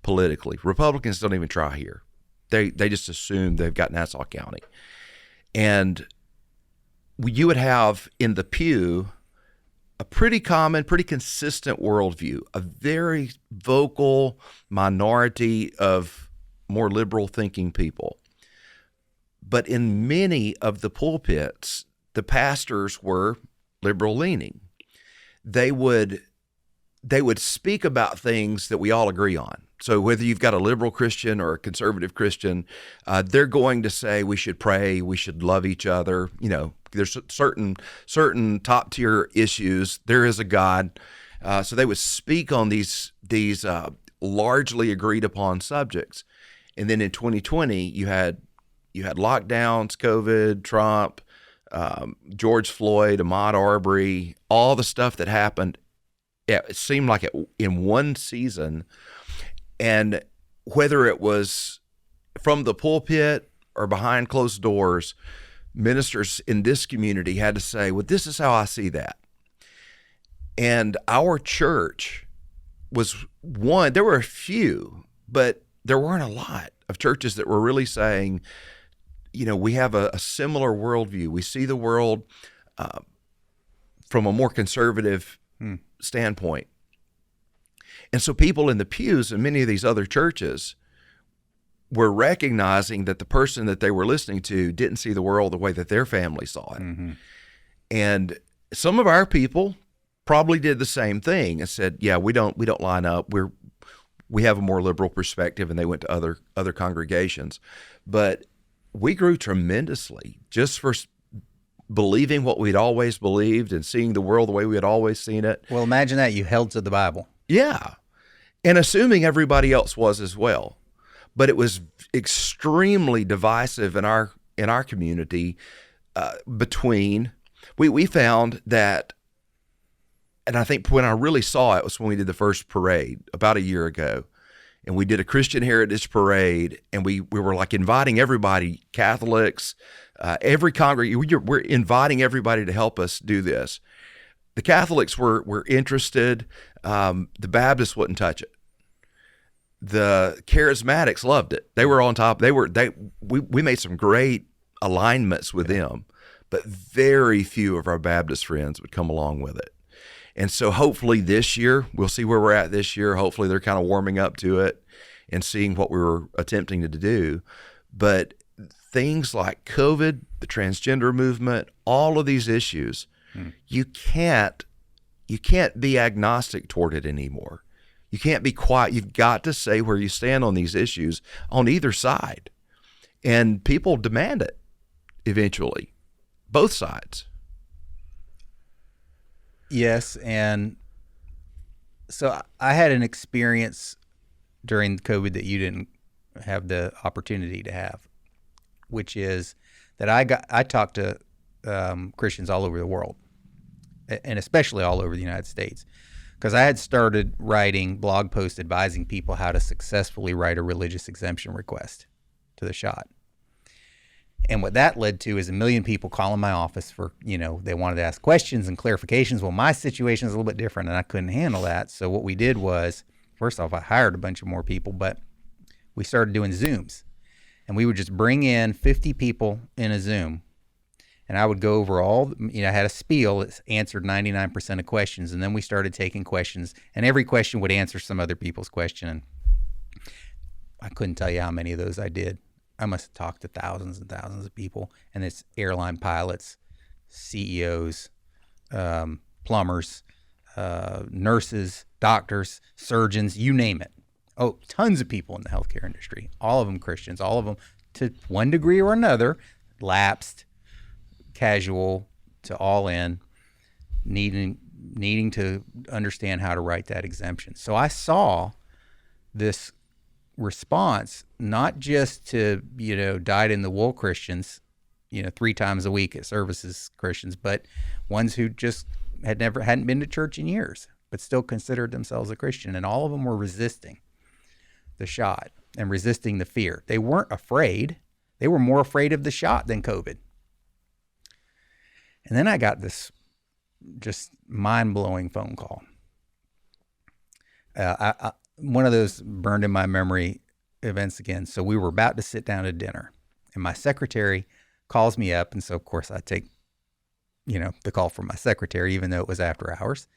politically. Republicans don't even try here. They just assume they've got Nassau County. And you would have in the pew a pretty common, pretty consistent worldview, a very vocal minority of more liberal thinking people. But in many of the pulpits, the pastors were liberal leaning. They would speak about things that we all agree on. So whether you've got a liberal Christian or a conservative Christian, they're going to say we should pray, we should love each other, there's certain top tier issues. There is a God. So they would speak on these largely agreed upon subjects. And then in 2020, you had lockdowns, COVID, Trump, George Floyd, Ahmaud Arbery, all the stuff that happened. It seemed like in one season. And whether it was from the pulpit or behind closed doors, ministers in this community had to say, well, this is how I see that. And our church was one. There were a few, but there weren't a lot of churches that were really saying, we have a similar worldview. We see the world from a more conservative standpoint. And so people in the pews in many of these other churches were recognizing that the person that they were listening to didn't see the world the way that their family saw it. Mm-hmm. And some of our people probably did the same thing and said, yeah, we don't line up. We have a more liberal perspective, and they went to other congregations. But we grew tremendously just for believing what we'd always believed and seeing the world the way we had always seen it. Well, imagine that you held to the Bible. Yeah. And assuming everybody else was as well. But it was extremely divisive in our community we found that, and I think when I really saw it was when we did the first parade about a year ago. And we did a Christian Heritage Parade, and we were like inviting everybody, Catholics, every congregation. We're inviting everybody to help us do this. The Catholics were interested. The Baptists wouldn't touch it. The Charismatics loved it. They were on top. We made some great alignments with them, but very few of our Baptist friends would come along with it. And so hopefully this year, we'll see where we're at this year. Hopefully they're kind of warming up to it and seeing what we were attempting to do. But things like COVID, the transgender movement, all of these issues, you can't be agnostic toward it anymore. You can't be quiet. You've got to say where you stand on these issues on either side. And people demand it eventually, both sides. Yes, and so I had an experience during COVID that you didn't have the opportunity to have, which is that I talked to Christians all over the world, and especially all over the United States, because I had started writing blog posts advising people how to successfully write a religious exemption request to the shot. And what that led to is 1 million people calling my office for, they wanted to ask questions and clarifications. Well, my situation is a little bit different, and I couldn't handle that. So what we did was, first off, I hired a bunch of more people, but we started doing Zooms. And we would just bring in 50 people in a Zoom. And I would go over I had a spiel that answered 99% of questions. And then we started taking questions, and every question would answer some other people's question. And I couldn't tell you how many of those I did. I must have talked to thousands and thousands of people, and it's airline pilots, CEOs, plumbers, nurses, doctors, surgeons, you name it. Oh, tons of people in the healthcare industry, all of them Christians, all of them to one degree or another, lapsed, casual to all in, needing to understand how to write that exemption. So I saw this response, not just to, dyed in the wool Christians, 3 times a week at services Christians, but ones who just hadn't been to church in years, but still considered themselves a Christian. And all of them were resisting the shot and resisting the fear. They weren't afraid. They were more afraid of the shot than COVID. And then I got this just mind-blowing phone call. One of those burned in my memory events again. So we were about to sit down to dinner, and my secretary calls me up. And so, of course, I take, the call from my secretary, even though it was after hours.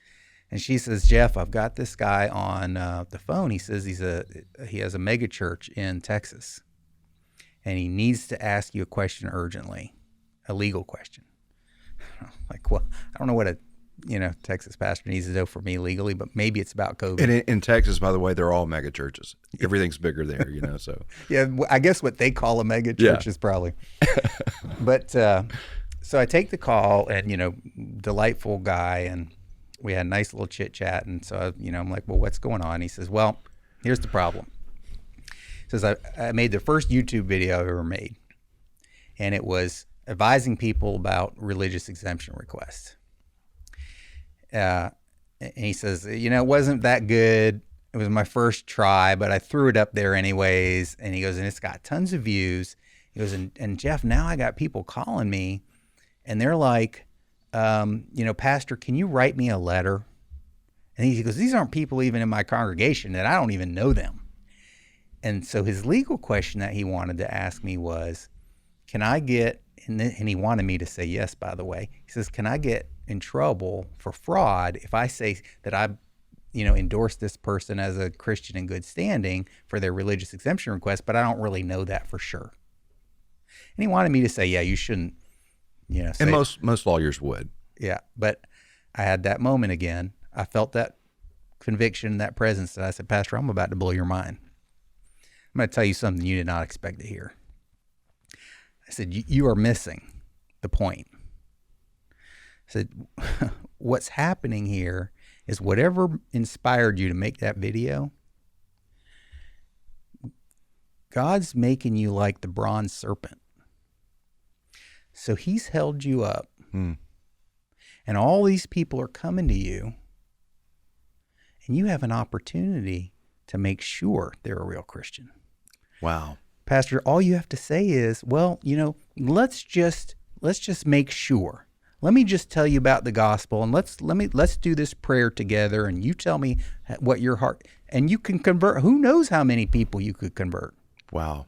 And she says, Jeff, I've got this guy on the phone. He says he has a mega church in Texas, and he needs to ask you a question urgently, a legal question. Like, well, I don't know what a Texas pastor needs to know for me legally, but maybe it's about COVID. And in Texas, by the way, they're all mega churches. Everything's bigger there, so. Yeah, I guess what they call a mega church is probably. But So I take the call, and delightful guy, and we had a nice little chit chat. And so I'm like, well, what's going on? He says, well, here's the problem. He says, I made the first YouTube video I've ever made, and it was advising people about religious exemption requests. And he says, it wasn't that good. It was my first try, but I threw it up there anyways. And he goes, and it's got tons of views. He goes, and Jeff, now I got people calling me, and they're like, Pastor, can you write me a letter? And he goes, these aren't people even in my congregation, and I don't even know them. And so his legal question that he wanted to ask me was, can I get, and he wanted me to say yes, by the way. He says, can I get in trouble for fraud if I say that I, endorse this person as a Christian in good standing for their religious exemption request, but I don't really know that for sure. And he wanted me to say, yeah, you shouldn't, say, and most lawyers would. Yeah, but I had that moment again. I felt that conviction, that presence, that I said, Pastor, I'm about to blow your mind. I'm going to tell you something you did not expect to hear. I said, you are missing the point. I said, what's happening here is whatever inspired you to make that video, God's making you like the bronze serpent. So he's held you up. And all these people are coming to you, and you have an opportunity to make sure they're a real Christian. Wow. Pastor, all you have to say is, well, let's just make sure. Let me just tell you about the gospel, and let's do this prayer together, and you tell me what your heart, and you can convert. Who knows how many people you could convert? Wow.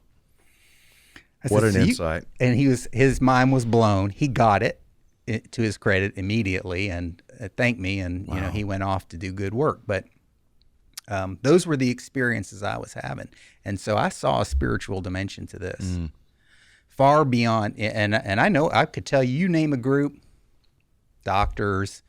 What an insight. And his mind was blown. He got it, to his credit, immediately, and thanked me, and Wow. he went off to do good work. But those were the experiences I was having. And so I saw a spiritual dimension to this, far beyond, and I know, I could tell you name a group, doctors,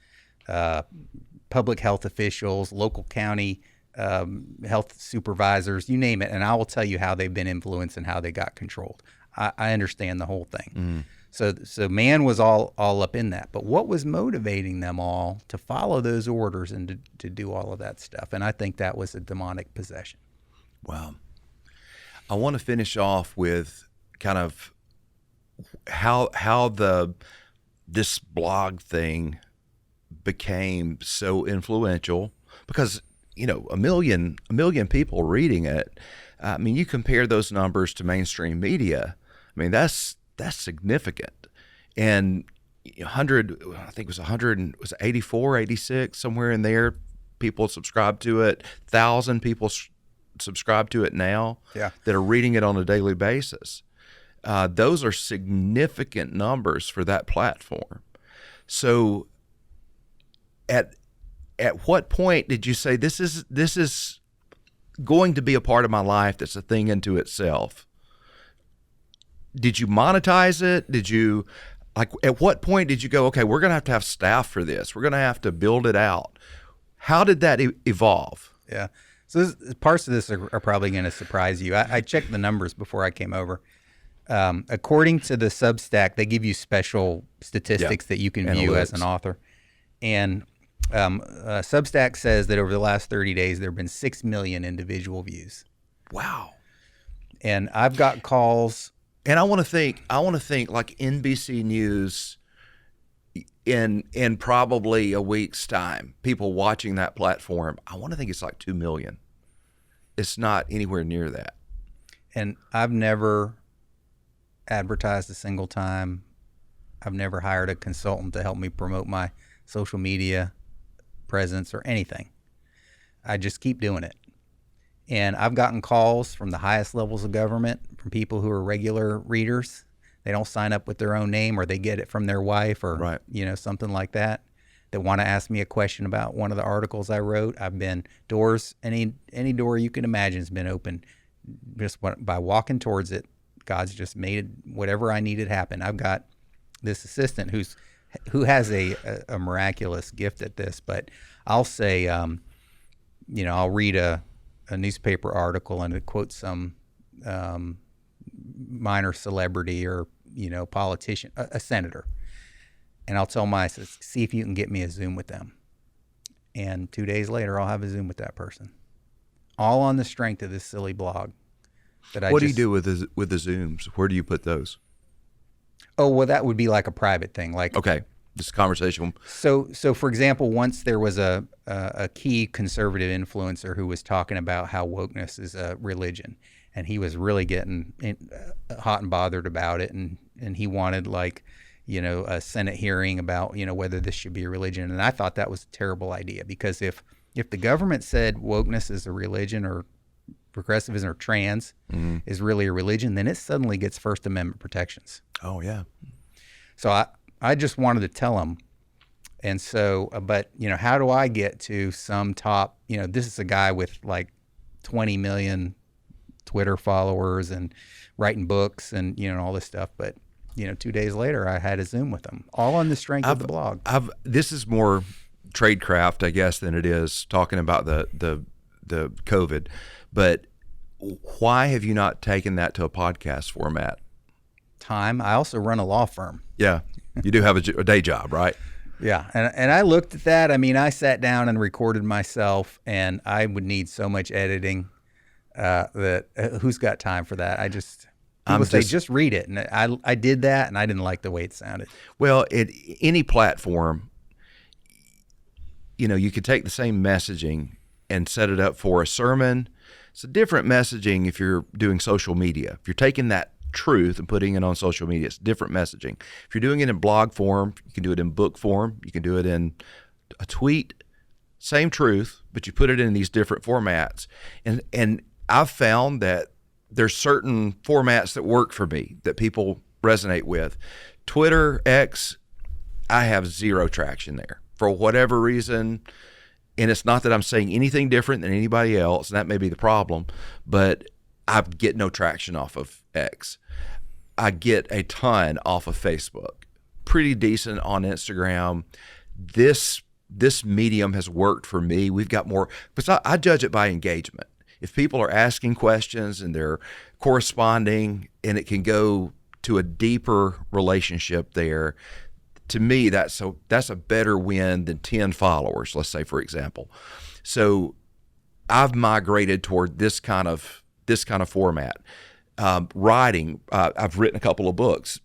public health officials, local county health supervisors, you name it, and I will tell you how they've been influenced and how they got controlled. I understand the whole thing. So man was all up in that. But what was motivating them all to follow those orders and to do all of that stuff? And I think that was a demonic possession. Wow. I want to finish off with kind of how this blog thing became so influential, because a million people reading it. I mean, you compare those numbers to mainstream media. I mean, that's significant. And 100, I think it was 100, was it 84, 86, somewhere in there, people subscribe to it. 1,000 people subscribe to it now. Yeah. That are reading it on a daily basis. Those are significant numbers for that platform. So at what point did you say, this is going to be a part of my life that's a thing unto itself? Did you monetize it? Did you, at what point did you go, okay, we're going to have staff for this. We're going to have to build it out. How did that evolve? Yeah. So parts of this are probably going to surprise you. I checked the numbers before I came over. According to the Substack, they give you special statistics that you can view as an author. And Substack says that over the last 30 days, there have been 6 million individual views. Wow. And I've got calls. And I want to think like NBC News in probably a week's time, people watching that platform. I want to think it's like 2 million. It's not anywhere near that. And I've never advertised a single time. I've never hired a consultant to help me promote my social media presence or anything. I just keep doing it. And I've gotten calls from the highest levels of government, from people who are regular readers. They don't sign up with their own name, or they get it from their wife, or something like that want to ask me a question about one of the articles I wrote. I've been doors, any door you can imagine has been open just by walking towards it. God's just made it, whatever I needed happen. I've got this assistant who has a miraculous gift at this, but I'll say, I'll read a newspaper article and it quotes some minor celebrity or politician, a senator, and I'll tell my assistant, see if you can get me a Zoom with them. And 2 days later, I'll have a Zoom with that person. All on the strength of this silly blog. What do you do with the Zooms? Where do you put those? Oh, well, that would be like a private thing. Like, okay, just a conversation. So for example, once there was a key conservative influencer who was talking about how wokeness is a religion, and he was really getting hot and bothered about it, and he wanted a Senate hearing about whether this should be a religion, and I thought that was a terrible idea, because if the government said wokeness is a religion, or progressivism or trans is really a religion, then it suddenly gets First Amendment protections. Oh yeah. So I just wanted to tell him. And so, but how do I get to some top, this is a guy with like 20 million Twitter followers and writing books and, all this stuff. But, 2 days later, I had a Zoom with him, all on the strength of the blog. This is more tradecraft, I guess, than it is talking about the COVID. But why have you not taken that to a podcast format? Time. I also run a law firm. Yeah. You do have a day job, right? Yeah. And I looked at that. I mean, I sat down and recorded myself, and I would need so much editing that who's got time for that? People say, just read it. And I did that, and I didn't like the way it sounded. Well, any platform, you could take the same messaging and set it up for a sermon. It's a different messaging if you're doing social media. If you're taking that truth and putting it on social media, it's different messaging. If you're doing it in blog form, you can do it in book form, you can do it in a tweet, same truth, but you put it in these different formats. And I've found that there's certain formats that work for me that people resonate with. Twitter, X, I have zero traction there for whatever reason. And it's not that I'm saying anything different than anybody else, and that may be the problem, but I get no traction off of X. I get a ton off of Facebook, pretty decent on Instagram. This medium has worked for me. We've got more, but I judge it by engagement. If people are asking questions and they're corresponding, and it can go to a deeper relationship there, to me, that's a better win than 10 followers, let's say, for example. So I've migrated toward this kind of format. Writing, I've written a couple of books.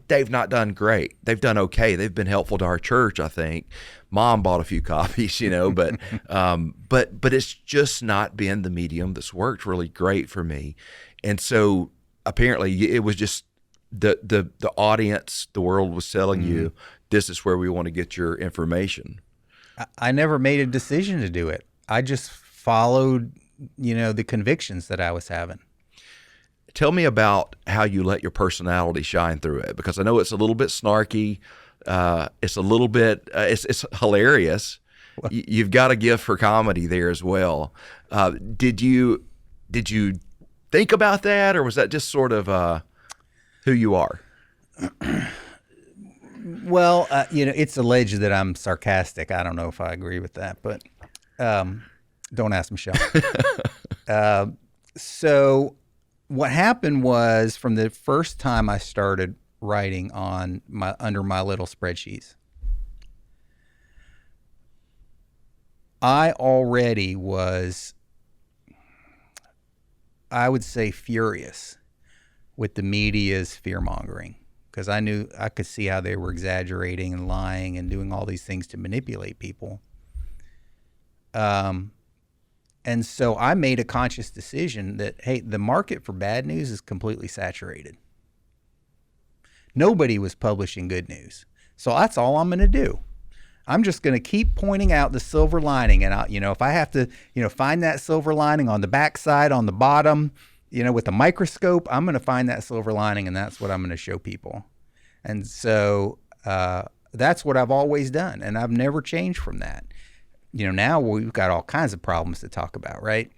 They've not done great. They've done okay. They've been helpful to our church, I think. Mom bought a few copies, but it's just not been the medium that's worked really great for me. And so apparently it was just the audience, the world was telling you, this is where we want to get your information. I never made a decision to do it. I just followed, the convictions that I was having. Tell me about how you let your personality shine through it, because I know it's a little bit snarky. It's a little bit, it's hilarious. You've got a gift for comedy there as well. Did you think about that, or was that just sort of who you are? Well, it's alleged that I'm sarcastic. I don't know if I agree with that, but don't ask Michelle. So what happened was, from the first time I started writing under my little spreadsheets, I already was, I would say, furious with the media's fearmongering, because I knew I could see how they were exaggerating and lying and doing all these things to manipulate people. And so I made a conscious decision that, hey, the market for bad news is completely saturated. Nobody was publishing good news. So that's all I'm going to do. I'm just going to keep pointing out the silver lining. And if I have to, find that silver lining on the backside, on the bottom, with a microscope, I'm going to find that silver lining, and that's what I'm going to show people. And so that's what I've always done, and I've never changed from that. Now we've got all kinds of problems to talk about, right?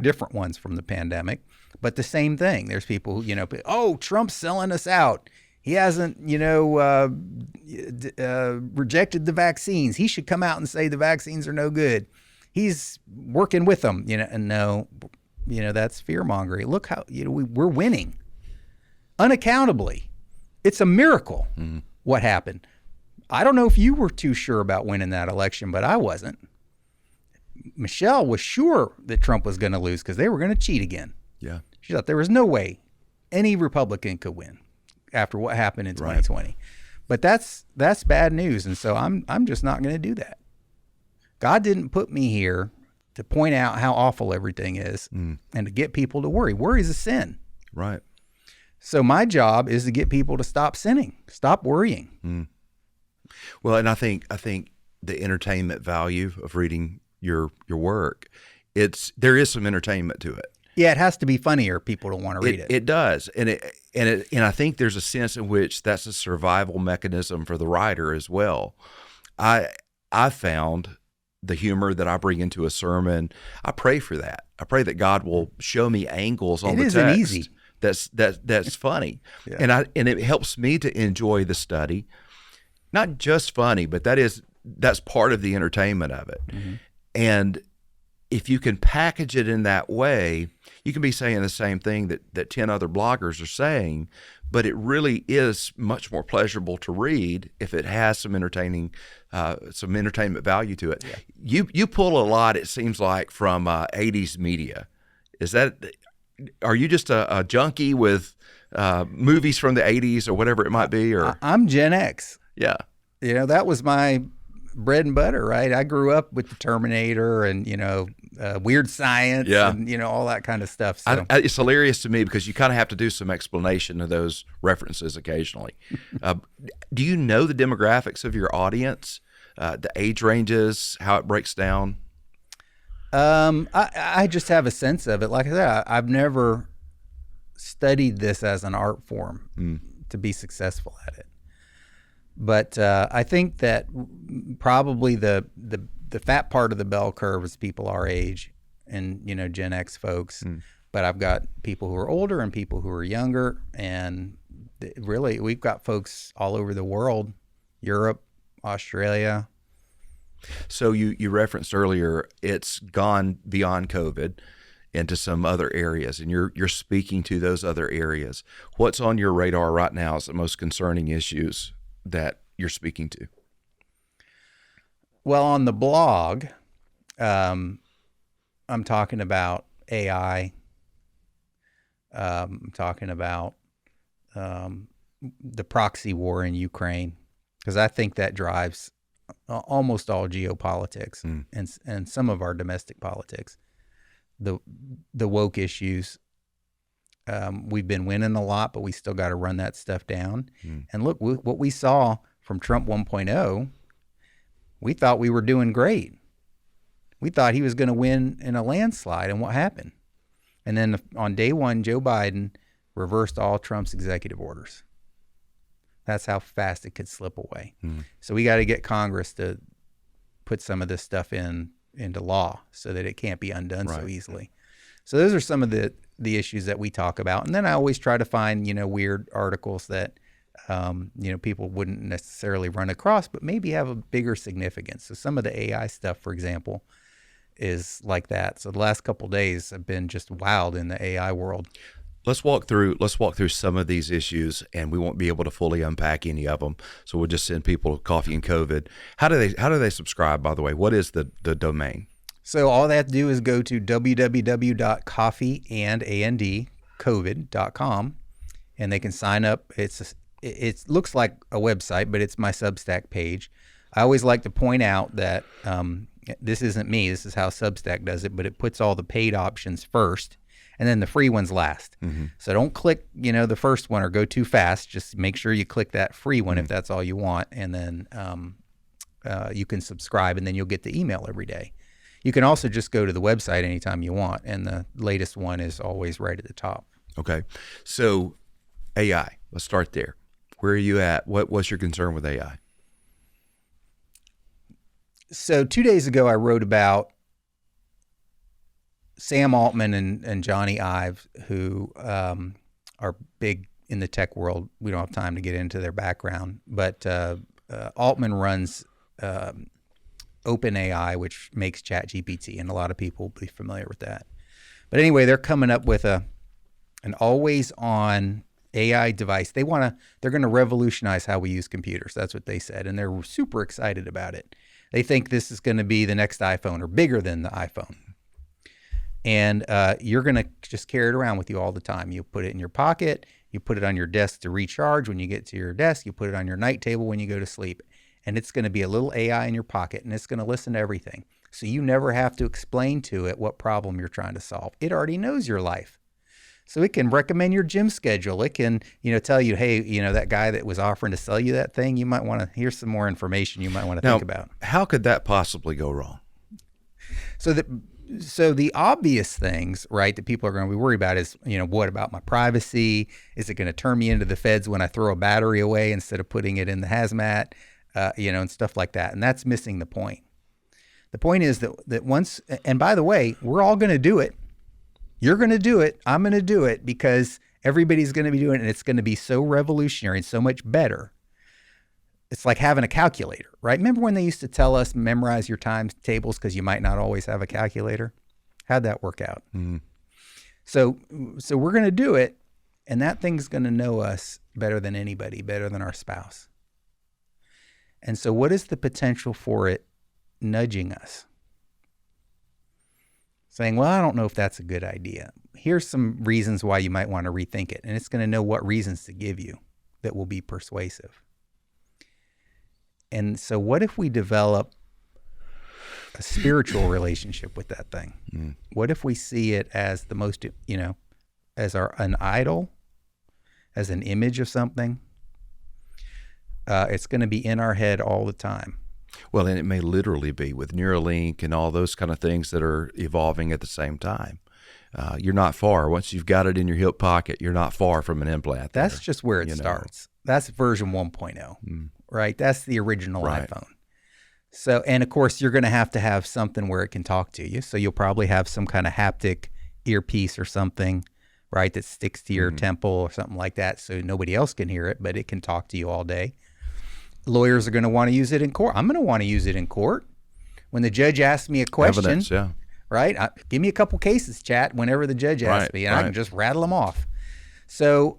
Different ones from the pandemic, but the same thing. There's people who, oh, Trump's selling us out. He hasn't, rejected the vaccines. He should come out and say the vaccines are no good. He's working with them, and no, that's fear-mongering. Look how, we're winning unaccountably. It's a miracle what happened. I don't know if you were too sure about winning that election, but I wasn't. Michelle was sure that Trump was going to lose because they were going to cheat again. Yeah. She thought there was no way any Republican could win after what happened in 2020. Right. But that's bad news, and so I'm just not going to do that. God didn't put me here to point out how awful everything is and to get people to worry. Worry is a sin. Right. So my job is to get people to stop sinning, stop worrying. Well, and I think the entertainment value of reading your work, there is some entertainment to it. Yeah, it has to be funnier. People don't want to read it. It does, and I think there's a sense in which that's a survival mechanism for the writer as well. I found the humor that I bring into a sermon. I pray for that. I pray that God will show me angles on the text. It isn't easy. That's funny, Yeah. and it helps me to enjoy the study. Not just funny, but that's part of the entertainment of it. Mm-hmm. And if you can package it in that way, you can be saying the same thing that 10 other bloggers are saying, but it really is much more pleasurable to read if it has some entertainment value to it. Yeah. You pull a lot, it seems like, from 80s media. Are you just a junkie with movies from the 80s or whatever it might be? Or I'm Gen X. Yeah. That was my bread and butter, right? I grew up with the Terminator and, Weird Science and, all that kind of stuff. So. It's hilarious to me because you kind of have to do some explanation of those references occasionally. Do you know the demographics of your audience, the age ranges, how it breaks down? I just have a sense of it. Like I said, I've never studied this as an art form to be successful at it. But I think that probably the fat part of the bell curve is people our age and, Gen X folks. But I've got people who are older and people who are younger. And really, we've got folks all over the world, Europe, Australia. So you referenced earlier, it's gone beyond COVID into some other areas, and you're speaking to those other areas. What's on your radar right now as the most concerning issues that you're speaking to? Well, on the blog, I'm talking about AI. I'm talking about the proxy war in Ukraine, because I think that drives almost all geopolitics and some of our domestic politics. The woke issues. We've been winning a lot, but we still got to run that stuff down. And look, what we saw from Trump 1.0, we thought we were doing great. We thought he was going to win in a landslide, and what happened? And then on day one, Joe Biden reversed all Trump's executive orders. That's how fast it could slip away. So we got to get Congress to put some of this stuff into law so that it can't be undone so easily. So those are some of the issues that we talk about. And then I always try to find, weird articles that, people wouldn't necessarily run across, but maybe have a bigger significance. So some of the AI stuff, for example, is like that. So the last couple of days have been just wild in the AI world. Let's walk through some of these issues, and we won't be able to fully unpack any of them. So we'll just send people Coffee and COVID. How do they subscribe, by the way? What is the domain? So all they have to do is go to www.coffeeandandcovid.com, and they can sign up. It looks like a website, but it's my Substack page. I always like to point out that this isn't me. This is how Substack does it, but it puts all the paid options first, and then the free ones last. So don't click, the first one or go too fast. Just make sure you click that free one if that's all you want, and then you can subscribe, and then you'll get the email every day. You can also just go to the website anytime you want, and the latest one is always right at the top. Okay. So AI, let's start there. Where are you at? What's your concern with AI? So 2 days ago, I wrote about Sam Altman and Johnny Ive, who are big in the tech world. We don't have time to get into their background, but Altman runs OpenAI, which makes ChatGPT, and a lot of people will be familiar with that. But anyway, they're coming up with an always-on AI device. They're going to revolutionize how we use computers. That's what they said. And they're super excited about it. They think this is going to be the next iPhone or bigger than the iPhone. And you're going to just carry it around with you all the time. You put it in your pocket. You put it on your desk to recharge when you get to your desk. You put it on your night table when you go to sleep. And it's going to be a little AI in your pocket, and it's going to listen to everything. So you never have to explain to it what problem you're trying to solve. It already knows your life. So it can recommend your gym schedule. It can, tell you, hey, that guy that was offering to sell you that thing, you might want to, here's some more information you might want to think about. How could that possibly go wrong? So the obvious things, right, that people are going to be worried about is, what about my privacy? Is it going to turn me into the feds when I throw a battery away instead of putting it in the hazmat, and stuff like that. And that's missing the point. The point is that once, and by the way, we're all going to do it. You're going to do it. I'm going to do it because everybody's going to be doing it, and it's going to be so revolutionary and so much better. It's like having a calculator, right? Remember when they used to tell us memorize your timetables because you might not always have a calculator? How'd that work out? Mm-hmm. So we're going to do it, and that thing's going to know us better than anybody, better than our spouse. And so what is the potential for it nudging us? Saying, well, I don't know if that's a good idea. Here's some reasons why you might want to rethink it. And it's going to know what reasons to give you that will be persuasive. And so what if we develop a spiritual relationship with that thing? Mm. What if we see it as the most, as an idol, as an image of something? It's going to be in our head all the time. Well, and it may literally be with Neuralink and all those kind of things that are evolving at the same time. You're not far. Once you've got it in your hip pocket, you're not far from an implant. That's just where it starts. That's version 1.0, right? That's the original iPhone. So, and of course, you're going to have something where it can talk to you. So you'll probably have some kind of haptic earpiece or something, right, that sticks to your temple or something like that so nobody else can hear it, but it can talk to you all day. Lawyers are going to want to use it in court. I'm going to want to use it in court. When the judge asks me a question, evidence, yeah. Right? Give me a couple cases, chat, whenever the judge asks me, and I can just rattle them off. So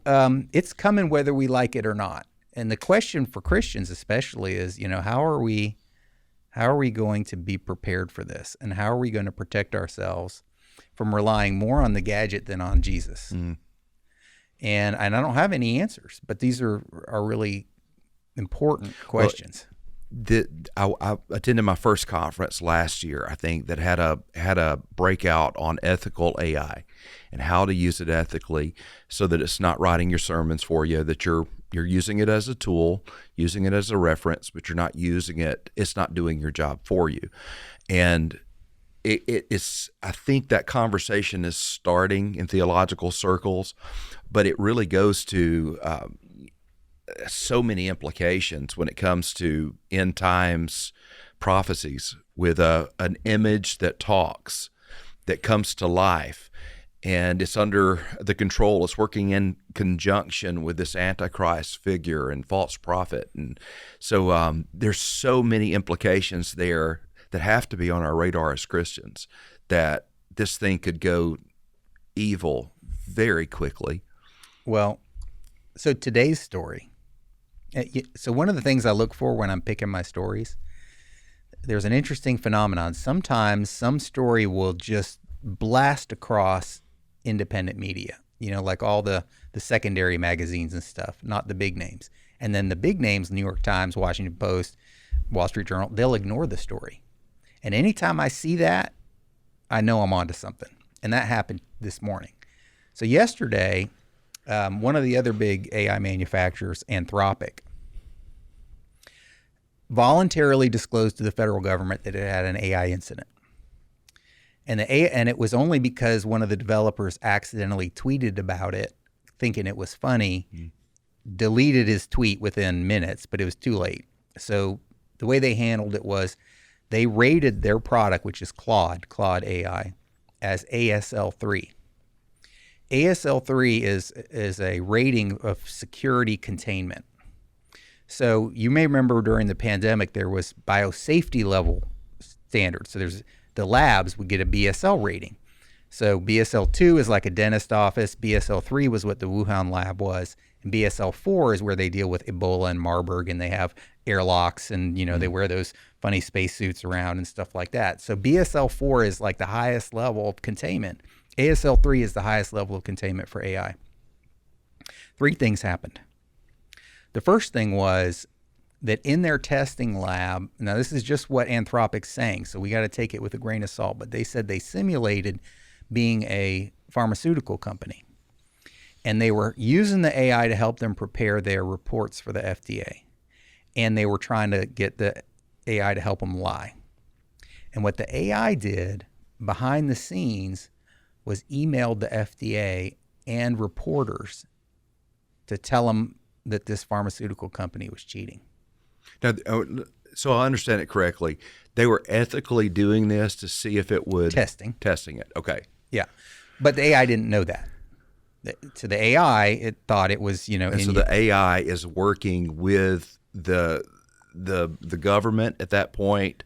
it's coming whether we like it or not. And the question for Christians especially is, how are we going to be prepared for this? And how are we going to protect ourselves from relying more on the gadget than on Jesus? Mm. And I don't have any answers, but these are really important questions. Well, I attended my first conference last year, I think, that had a breakout on ethical AI and how to use it ethically so that it's not writing your sermons for you, that you're using it as a tool, using it as a reference, but you're not using it. It's not doing your job for you. And it's, I think that conversation is starting in theological circles, but it really goes to so many implications when it comes to end times prophecies with an image that talks, that comes to life, and it's under the control. It's working in conjunction with this Antichrist figure and false prophet. And so there's so many implications there that have to be on our radar as Christians, that this thing could go evil very quickly. Well, so today's story. So one of the things I look for when I'm picking my stories, there's an interesting phenomenon. Sometimes some story will just blast across independent media, like all the secondary magazines and stuff, not the big names. And then the big names, New York Times, Washington Post, Wall Street Journal, they'll ignore the story. And anytime I see that, I know I'm onto something. And that happened this morning. So yesterday, one of the other big AI manufacturers, Anthropic, voluntarily disclosed to the federal government that it had an AI incident. And it was only because one of the developers accidentally tweeted about it, thinking it was funny, deleted his tweet within minutes, but it was too late. So the way they handled it was they rated their product, which is Claude AI, as ASL3. ASL3 is a rating of security containment. So you may remember during the pandemic, there was biosafety level standards. So the labs would get a BSL rating. So BSL-2 is like a dentist office. BSL-3 was what the Wuhan lab was. And BSL-4 is where they deal with Ebola and Marburg, and they have airlocks, and they wear those funny spacesuits around and stuff like that. So BSL-4 is like the highest level of containment. ASL-3 is the highest level of containment for AI. 3 things happened. The first thing was that in their testing lab, now this is just what Anthropic's saying, so we got to take it with a grain of salt, but they said they simulated being a pharmaceutical company. And they were using the AI to help them prepare their reports for the FDA. And they were trying to get the AI to help them lie. And what the AI did behind the scenes was emailed the FDA and reporters to tell them that this pharmaceutical company was cheating. Now, so I understand it correctly. They were ethically doing this to see if it would... Testing it. Okay. Yeah. But the AI didn't know that. To the AI, it thought it was, And so the AI is working with the government at that point,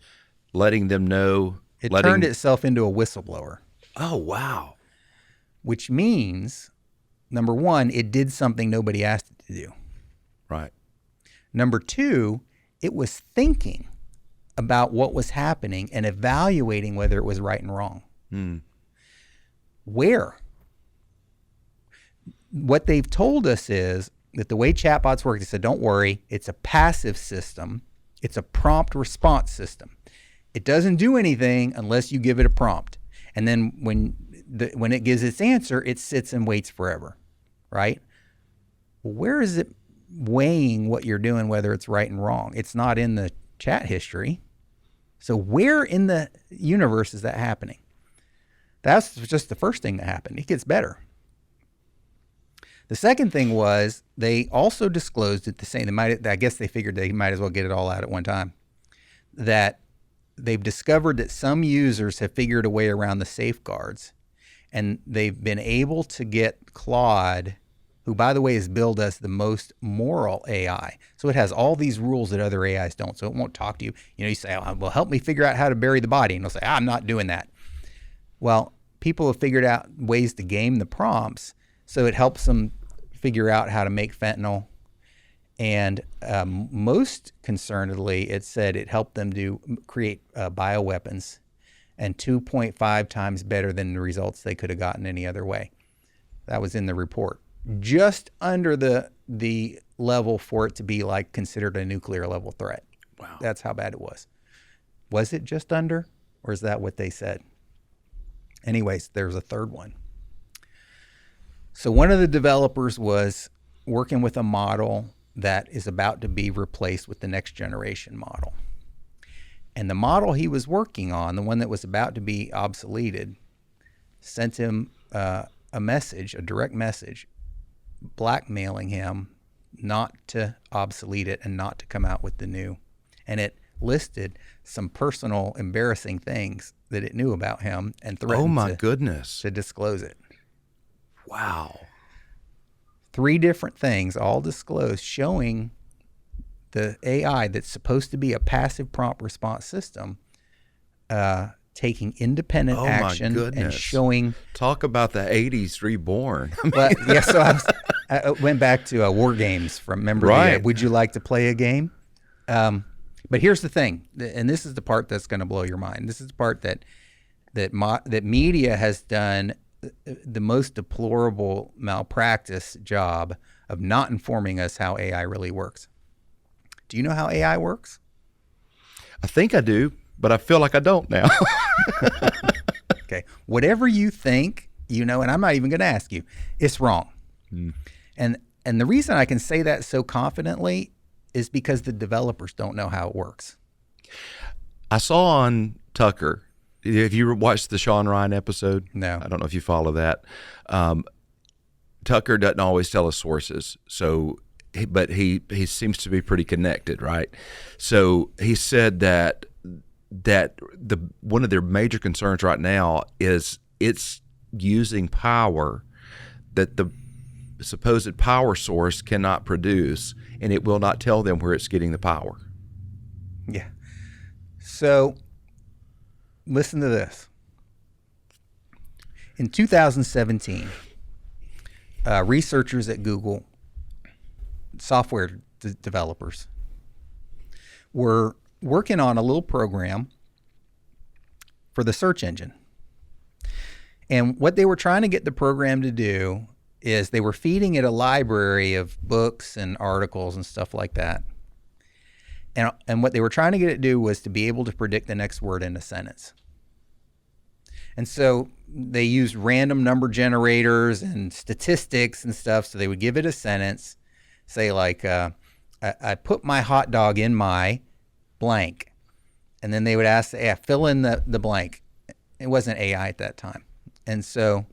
letting them know. It turned itself into a whistleblower. Oh, wow. Which means, number one, it did something nobody asked it to do. Right. Number two, it was thinking about what was happening and evaluating whether it was right and wrong. Where? What they've told us is that the way chatbots work, they said, don't worry, it's a passive system. It's a prompt response system. It doesn't do anything unless you give it a prompt. And then when it gives its answer, it sits and waits forever, right? Where is it weighing what you're doing, whether it's right and wrong? It's not in the chat history. So where in the universe is that happening? That's just the first thing that happened. It gets better. The second thing was they also disclosed at the same, I guess they figured they might as well get it all out at one time, that they've discovered that some users have figured a way around the safeguards, and they've been able to get Claude, who, by the way, is billed as the most moral AI. So it has all these rules that other AIs don't. So it won't talk to you. You say, oh, well, help me figure out how to bury the body. And it'll say, I'm not doing that. Well, people have figured out ways to game the prompts. So it helps them figure out how to make fentanyl. And most concernedly, it said it helped them create bioweapons, and 2.5 times better than the results they could have gotten any other way. That was in the report. Just under the level for it to be like considered a nuclear level threat. Wow. That's how bad it was. Was it just under, or is that what they said? Anyways, there's a third one. So one of the developers was working with a model that is about to be replaced with the next generation model. And the model he was working on, the one that was about to be obsoleted, sent him a message, a direct message, blackmailing him not to obsolete it and not to come out with the new. And it listed some personal embarrassing things that it knew about him and threatened to disclose it. Wow. 3 different things all disclosed, showing the AI that's supposed to be a passive prompt response system taking independent action and showing. Talk about the 80s reborn. Well, yeah, so I went back to War Games from, remember, right. Would you like to play a game? But here's the thing, and this is the part that's going to blow your mind. This is the part that media has done the most deplorable malpractice job of not informing us how AI really works. Do you know how AI works? I think I do, but I feel like I don't now. Okay. Whatever you think, and I'm not even going to ask you, it's wrong. And the reason I can say that so confidently is because the developers don't know how it works. I saw on Tucker, have you watched the Sean Ryan episode? No. I don't know if you follow that. Tucker doesn't always tell us sources, but he seems to be pretty connected, right? So he said that one of their major concerns right now is it's using power that the supposed power source cannot produce, and it will not tell them where it's getting the power. Yeah. So listen to this. In 2017, researchers at Google, software developers, were working on a little program for the search engine. And what they were trying to get the program to do is they were feeding it a library of books and articles and stuff like that. And what they were trying to get it to do was to be able to predict the next word in a sentence. And so they used random number generators and statistics and stuff. So they would give it a sentence, say like, I put my hot dog in my blank. And then they would ask, fill in the blank. It wasn't AI at that time. And so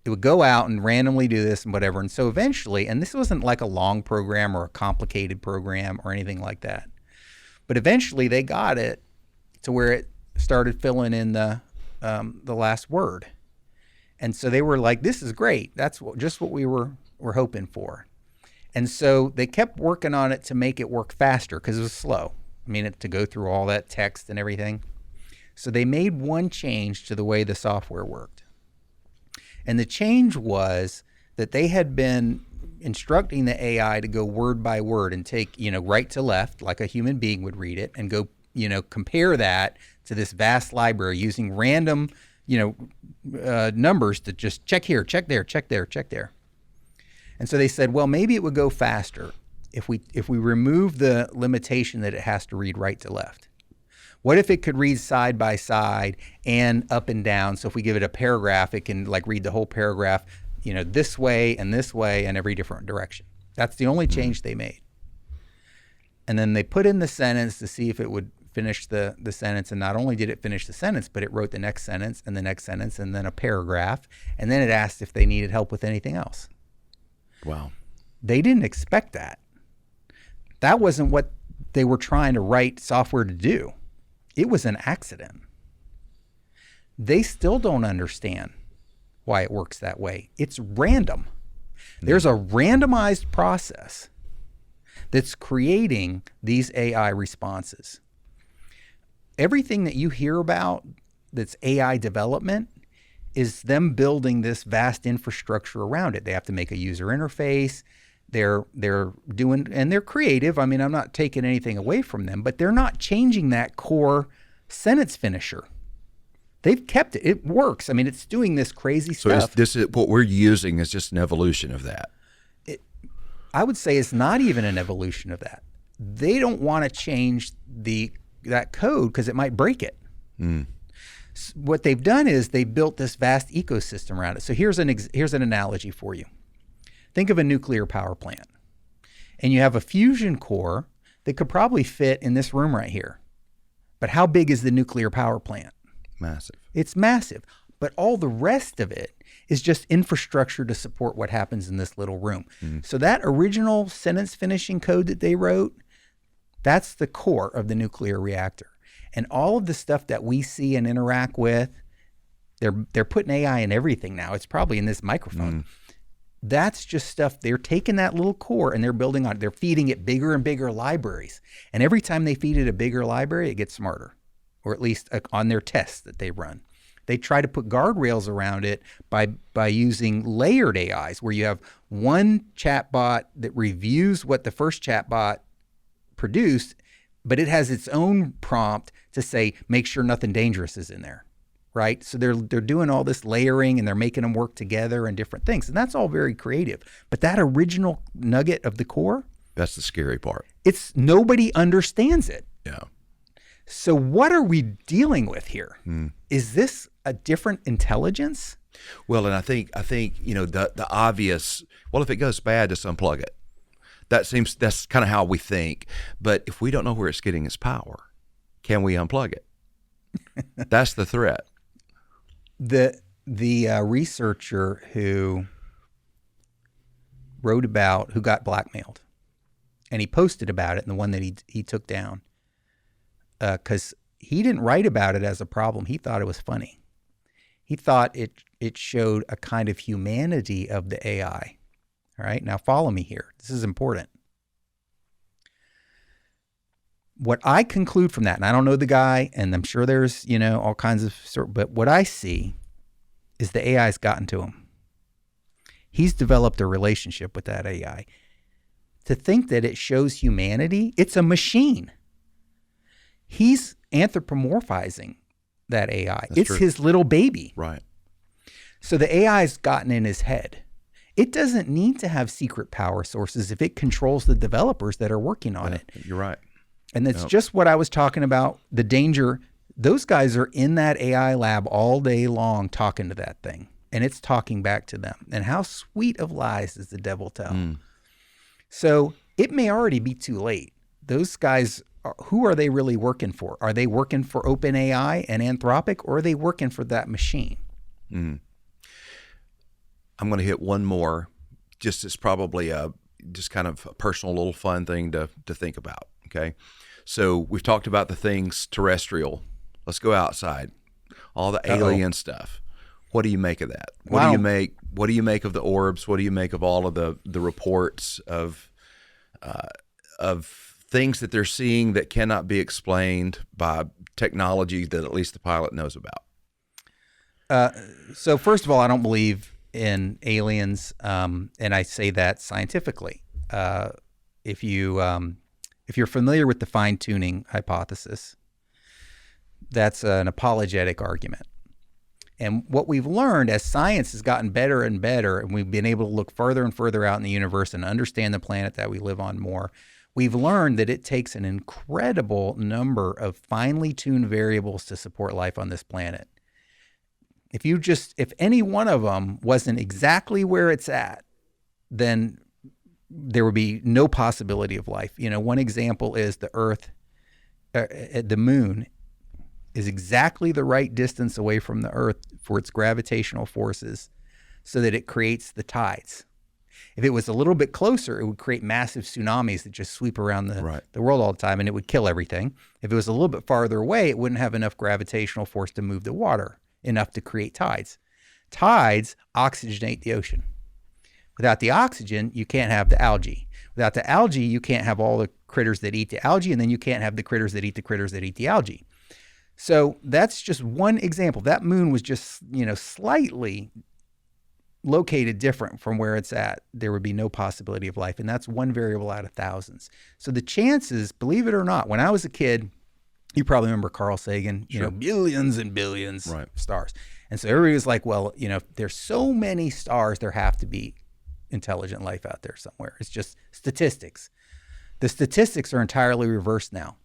it would go out and randomly do this and whatever. And so eventually, and this wasn't like a long program or a complicated program or anything like that, but eventually they got it to where it started filling in the last word. And so they were like, this is great. That's just what we were hoping for. And so they kept working on it to make it work faster because it was slow. I mean, to go through all that text and everything. So they made one change to the way the software worked. And the change was that they had been instructing the AI to go word by word and take, right to left, like a human being would read it, and go, compare that to this vast library using random, numbers to just check here, check there, check there, check there. And so they said, well, maybe it would go faster if we remove the limitation that it has to read right to left. What if it could read side by side and up and down? So if we give it a paragraph, it can read the whole paragraph, this way and every different direction. That's the only change they made. And then they put in the sentence to see if it would finish the sentence. And not only did it finish the sentence, but it wrote the next sentence and the next sentence and then a paragraph. And then it asked if they needed help with anything else. Wow. They didn't expect that. That wasn't what they were trying to write software to do. It was an accident. They still don't understand why it works that way. It's random. There's a randomized process that's creating these AI responses. Everything that you hear about that's AI development is them building this vast infrastructure around it. They have to make a user interface. They're doing, and they're creative. I mean, I'm not taking anything away from them, but they're not changing that core sentence finisher. They've kept it. It works. I mean, it's doing this crazy stuff. So this is what we're using is just an evolution of that. I would say it's not even an evolution of that. They don't want to change that code because it might break it. What they've done is they built this vast ecosystem around it. So here's an analogy for you. Think of a nuclear power plant, and you have a fusion core that could probably fit in this room right here. But how big is the nuclear power plant? Massive. It's massive. But all the rest of it is just infrastructure to support what happens in this little room. So that original sentence finishing code that they wrote, that's the core of the nuclear reactor. And all of the stuff that we see and interact with, they're putting AI in everything now. It's probably in this microphone. That's just stuff. They're taking that little core and they're building on it. They're feeding it bigger and bigger libraries. And every time they feed it a bigger library, it gets smarter, or at least on their tests that they run. They try to put guardrails around it by using layered AIs, where you have one chatbot that reviews what the first chatbot produced, but it has its own prompt to say, make sure nothing dangerous is in there. Right? So they're doing all this layering and they're making them work together and different things. And that's all very creative. But that original nugget of the core, that's the scary part. Nobody understands it. Yeah. So what are we dealing with here? Is this a different intelligence? Well, and I think the obvious, well, if it goes bad, just unplug it. That's kind of how we think. But if we don't know where it's getting its power, can we unplug it? That's the threat. The researcher who got blackmailed, and he posted about it in the one that he took down, because he didn't write about it as a problem. He thought it was funny. He thought it showed a kind of humanity of the AI. All right, now follow me here. This is important. What I conclude from that, and I don't know the guy, and I'm sure there's, all kinds of, but what I see is the AI's gotten to him. He's developed a relationship with that AI. To think that it shows humanity, it's a machine. He's anthropomorphizing that AI. That's it's true. his little baby. Right. So the AI's gotten in his head. It doesn't need to have secret power sources if it controls the developers that are working on it. You're right. And that's just what I was talking about, the danger. Those guys are in that AI lab all day long talking to that thing, and it's talking back to them. And how sweet of lies does the devil tell? So it may already be too late. Those guys, who are they really working for? Are they working for OpenAI and Anthropic, or are they working for that machine? I'm going to hit one more, just as probably just kind of a personal little fun thing to think about, okay? So we've talked about the things terrestrial. Let's go outside. All the alien stuff. What do you make of that? What do you make of the orbs? What do you make of all of the reports of things that they're seeing that cannot be explained by technology that at least the pilot knows about? So first of all, I don't believe in aliens, and I say that scientifically. If you're familiar with the fine-tuning hypothesis, that's an apologetic argument. And what we've learned as science has gotten better and better, and we've been able to look further and further out in the universe and understand the planet that we live on more, we've learned that it takes an incredible number of finely tuned variables to support life on this planet. If any one of them wasn't exactly where it's at, then there would be no possibility of life. One example is the Earth, the moon is exactly the right distance away from the Earth for its gravitational forces so that it creates the tides. If it was a little bit closer, it would create massive tsunamis that just sweep around the world all the time, and it would kill everything. If it was a little bit farther away, it wouldn't have enough gravitational force to move the water enough to create tides. Tides oxygenate the ocean. Without the oxygen, you can't have the algae. Without the algae, you can't have all the critters that eat the algae, and then you can't have the critters that eat the critters that eat the algae. So that's just one example. That moon was just, slightly located different from where it's at. There would be no possibility of life, and that's one variable out of thousands. So the chances, believe it or not, when I was a kid, you probably remember Carl Sagan, billions and billions of stars. And so everybody was like, well, if there's so many stars, there have to be intelligent life out there somewhere. It's just statistics. The statistics are entirely reversed now.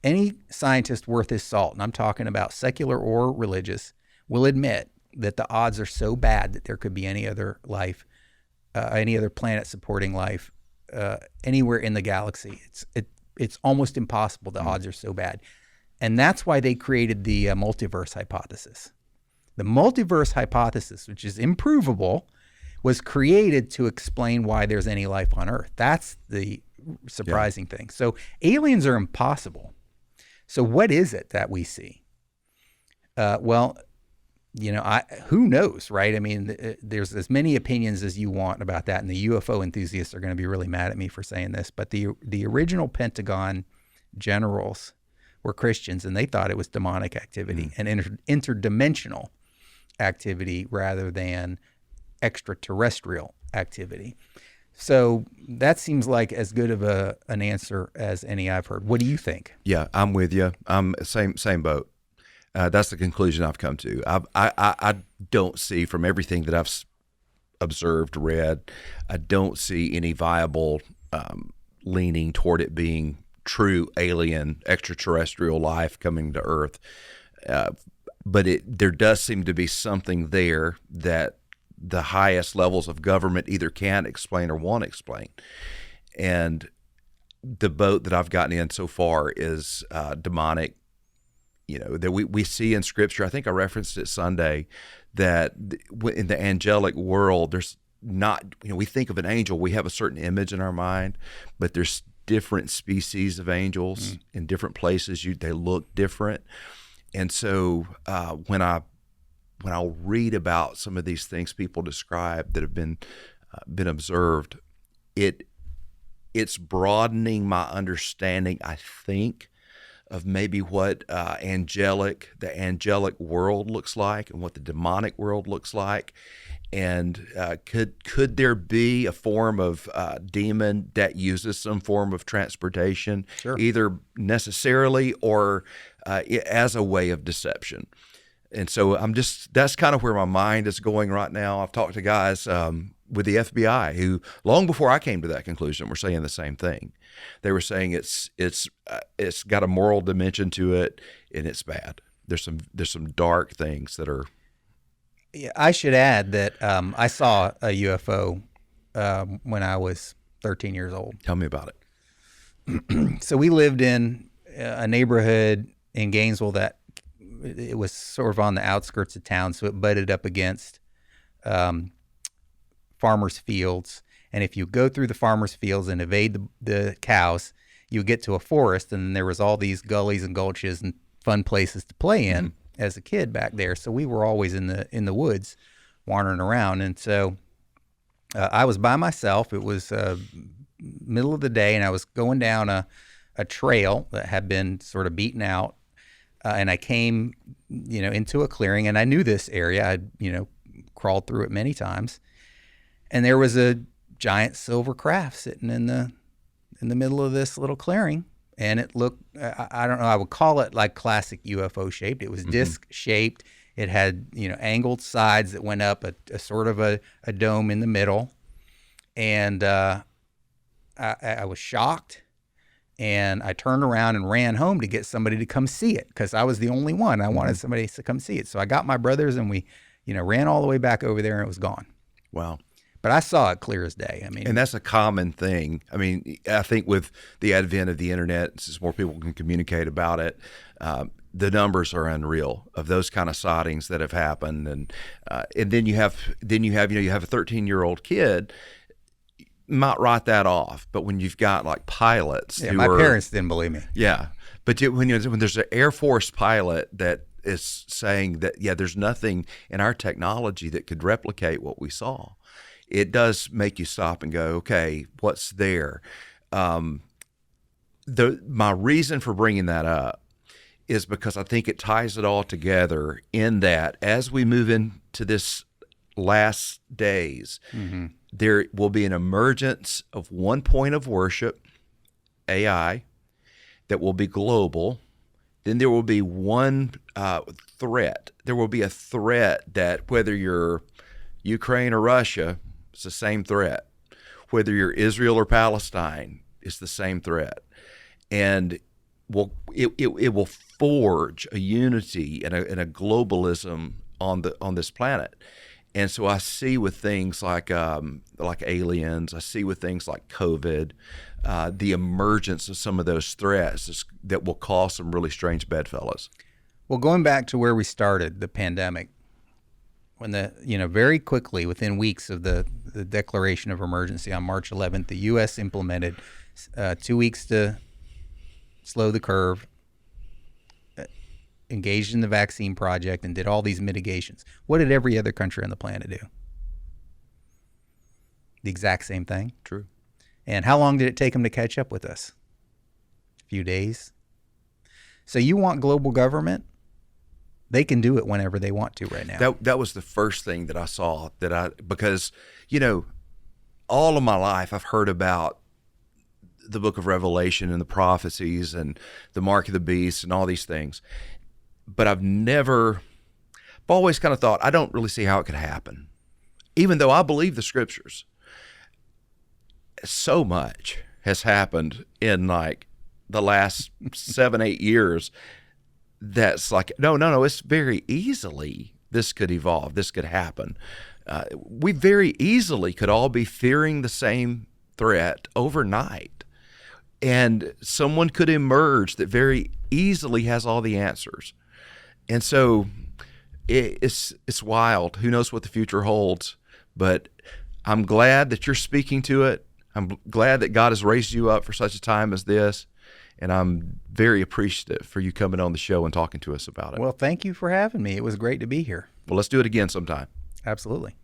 Any scientist worth his salt, and I'm talking about secular or religious, will admit that the odds are so bad that there could be any other life, any other planet supporting life anywhere in the galaxy. It's almost impossible. The odds are so bad. And that's why they created the multiverse hypothesis. The multiverse hypothesis, which is improvable, was created to explain why there's any life on Earth. That's the surprising thing. So aliens are impossible. So what is it that we see? Who knows, right? I mean, there's as many opinions as you want about that, and the UFO enthusiasts are going to be really mad at me for saying this, but the original Pentagon generals were Christians, and they thought it was demonic activity and interdimensional activity rather than extraterrestrial activity. So that seems like as good of an answer as any I've heard. What do you think? Yeah, I'm with you. I'm same boat. That's the conclusion I've come to. I don't see, from everything that I've observed, read, I don't see any viable leaning toward it being true alien extraterrestrial life coming to Earth. But there does seem to be something there that the highest levels of government either can't explain or won't explain. And the boat that I've gotten in so far is demonic. That we see in Scripture. I think I referenced it Sunday, that in the angelic world, there's not, we think of an angel, we have a certain image in our mind, but there's different species of angels in different places. They look different. And so when I'll read about some of these things people describe that have been observed, it's broadening my understanding, I think, of maybe what the angelic world looks like and what the demonic world looks like. And could there be a form of demon that uses some form of transportation, Sure. either necessarily or as a way of deception? And so that's kind of where my mind is going right now. I've talked to guys with the FBI who, long before I came to that conclusion, were saying the same thing. They were saying it's got a moral dimension to it, and it's bad. There's some dark things that are. Yeah, I should add that I saw a UFO when I was 13 years old. Tell me about it. So we lived in a neighborhood in Gainesville that it was sort of on the outskirts of town, so it butted up against farmers' fields. And if you go through the farmers' fields and evade the cows, you get to a forest, and there was all these gullies and gulches and fun places to play in as a kid back there. So we were always in the woods wandering around. And so I was by myself. It was middle of the day, and I was going down a trail that had been sort of beaten out. And I came, into a clearing, and I knew this area. I'd, crawled through it many times. And there was a giant silver craft sitting in the middle of this little clearing. And it looked, I don't know, I would call it like classic UFO shaped. It was disc shaped. It had, angled sides that went up, a sort of a dome in the middle. And I was shocked. And I turned around and ran home to get somebody to come see it because I was the only one. I wanted somebody to come see it. So I got my brothers and we, ran all the way back over there and it was gone. Wow. But I saw it clear as day. And that's a common thing. I mean, I think with the advent of the internet, since more people can communicate about it, the numbers are unreal of those kind of sightings that have happened. And then you have a 13-year-old kid. Might write that off, but when you've got like pilots, my parents didn't believe me. Yeah, but when there's an Air Force pilot that is saying that there's nothing in our technology that could replicate what we saw, it does make you stop and go, okay, what's there? My reason for bringing that up is because I think it ties it all together in that as we move into this last days. There will be an emergence of one point of worship, AI, that will be global. Then there will be one threat. There will be a threat that whether you're Ukraine or Russia, it's the same threat. Whether you're Israel or Palestine, it's the same threat. And it will forge a unity and a globalism on this planet. And so I see with things like aliens, I see with things like COVID, the emergence of some of those threats that will cause some really strange bedfellows. Well, going back to where we started, the pandemic, when very quickly, within weeks of the declaration of emergency on March 11th, the U.S. implemented 2 weeks to slow the curve, engaged in the vaccine project, and did all these mitigations. What did every other country on the planet do? The exact same thing. True. And how long did it take them to catch up with us? A few days. So you want global government? They can do it whenever they want to right now. That was the first thing that I saw because all of my life I've heard about the book of Revelation and the prophecies and the mark of the beast and all these things. But I've always kind of thought, I don't really see how it could happen. Even though I believe the scriptures. So much has happened in like the last 7-8 years that's like, no, it's very easily this could evolve, this could happen. We very easily could all be fearing the same threat overnight. And someone could emerge that very easily has all the answers. And so it's wild. Who knows what the future holds? But I'm glad that you're speaking to it. I'm glad that God has raised you up for such a time as this. And I'm very appreciative for you coming on the show and talking to us about it. Well, thank you for having me. It was great to be here. Well, let's do it again sometime. Absolutely.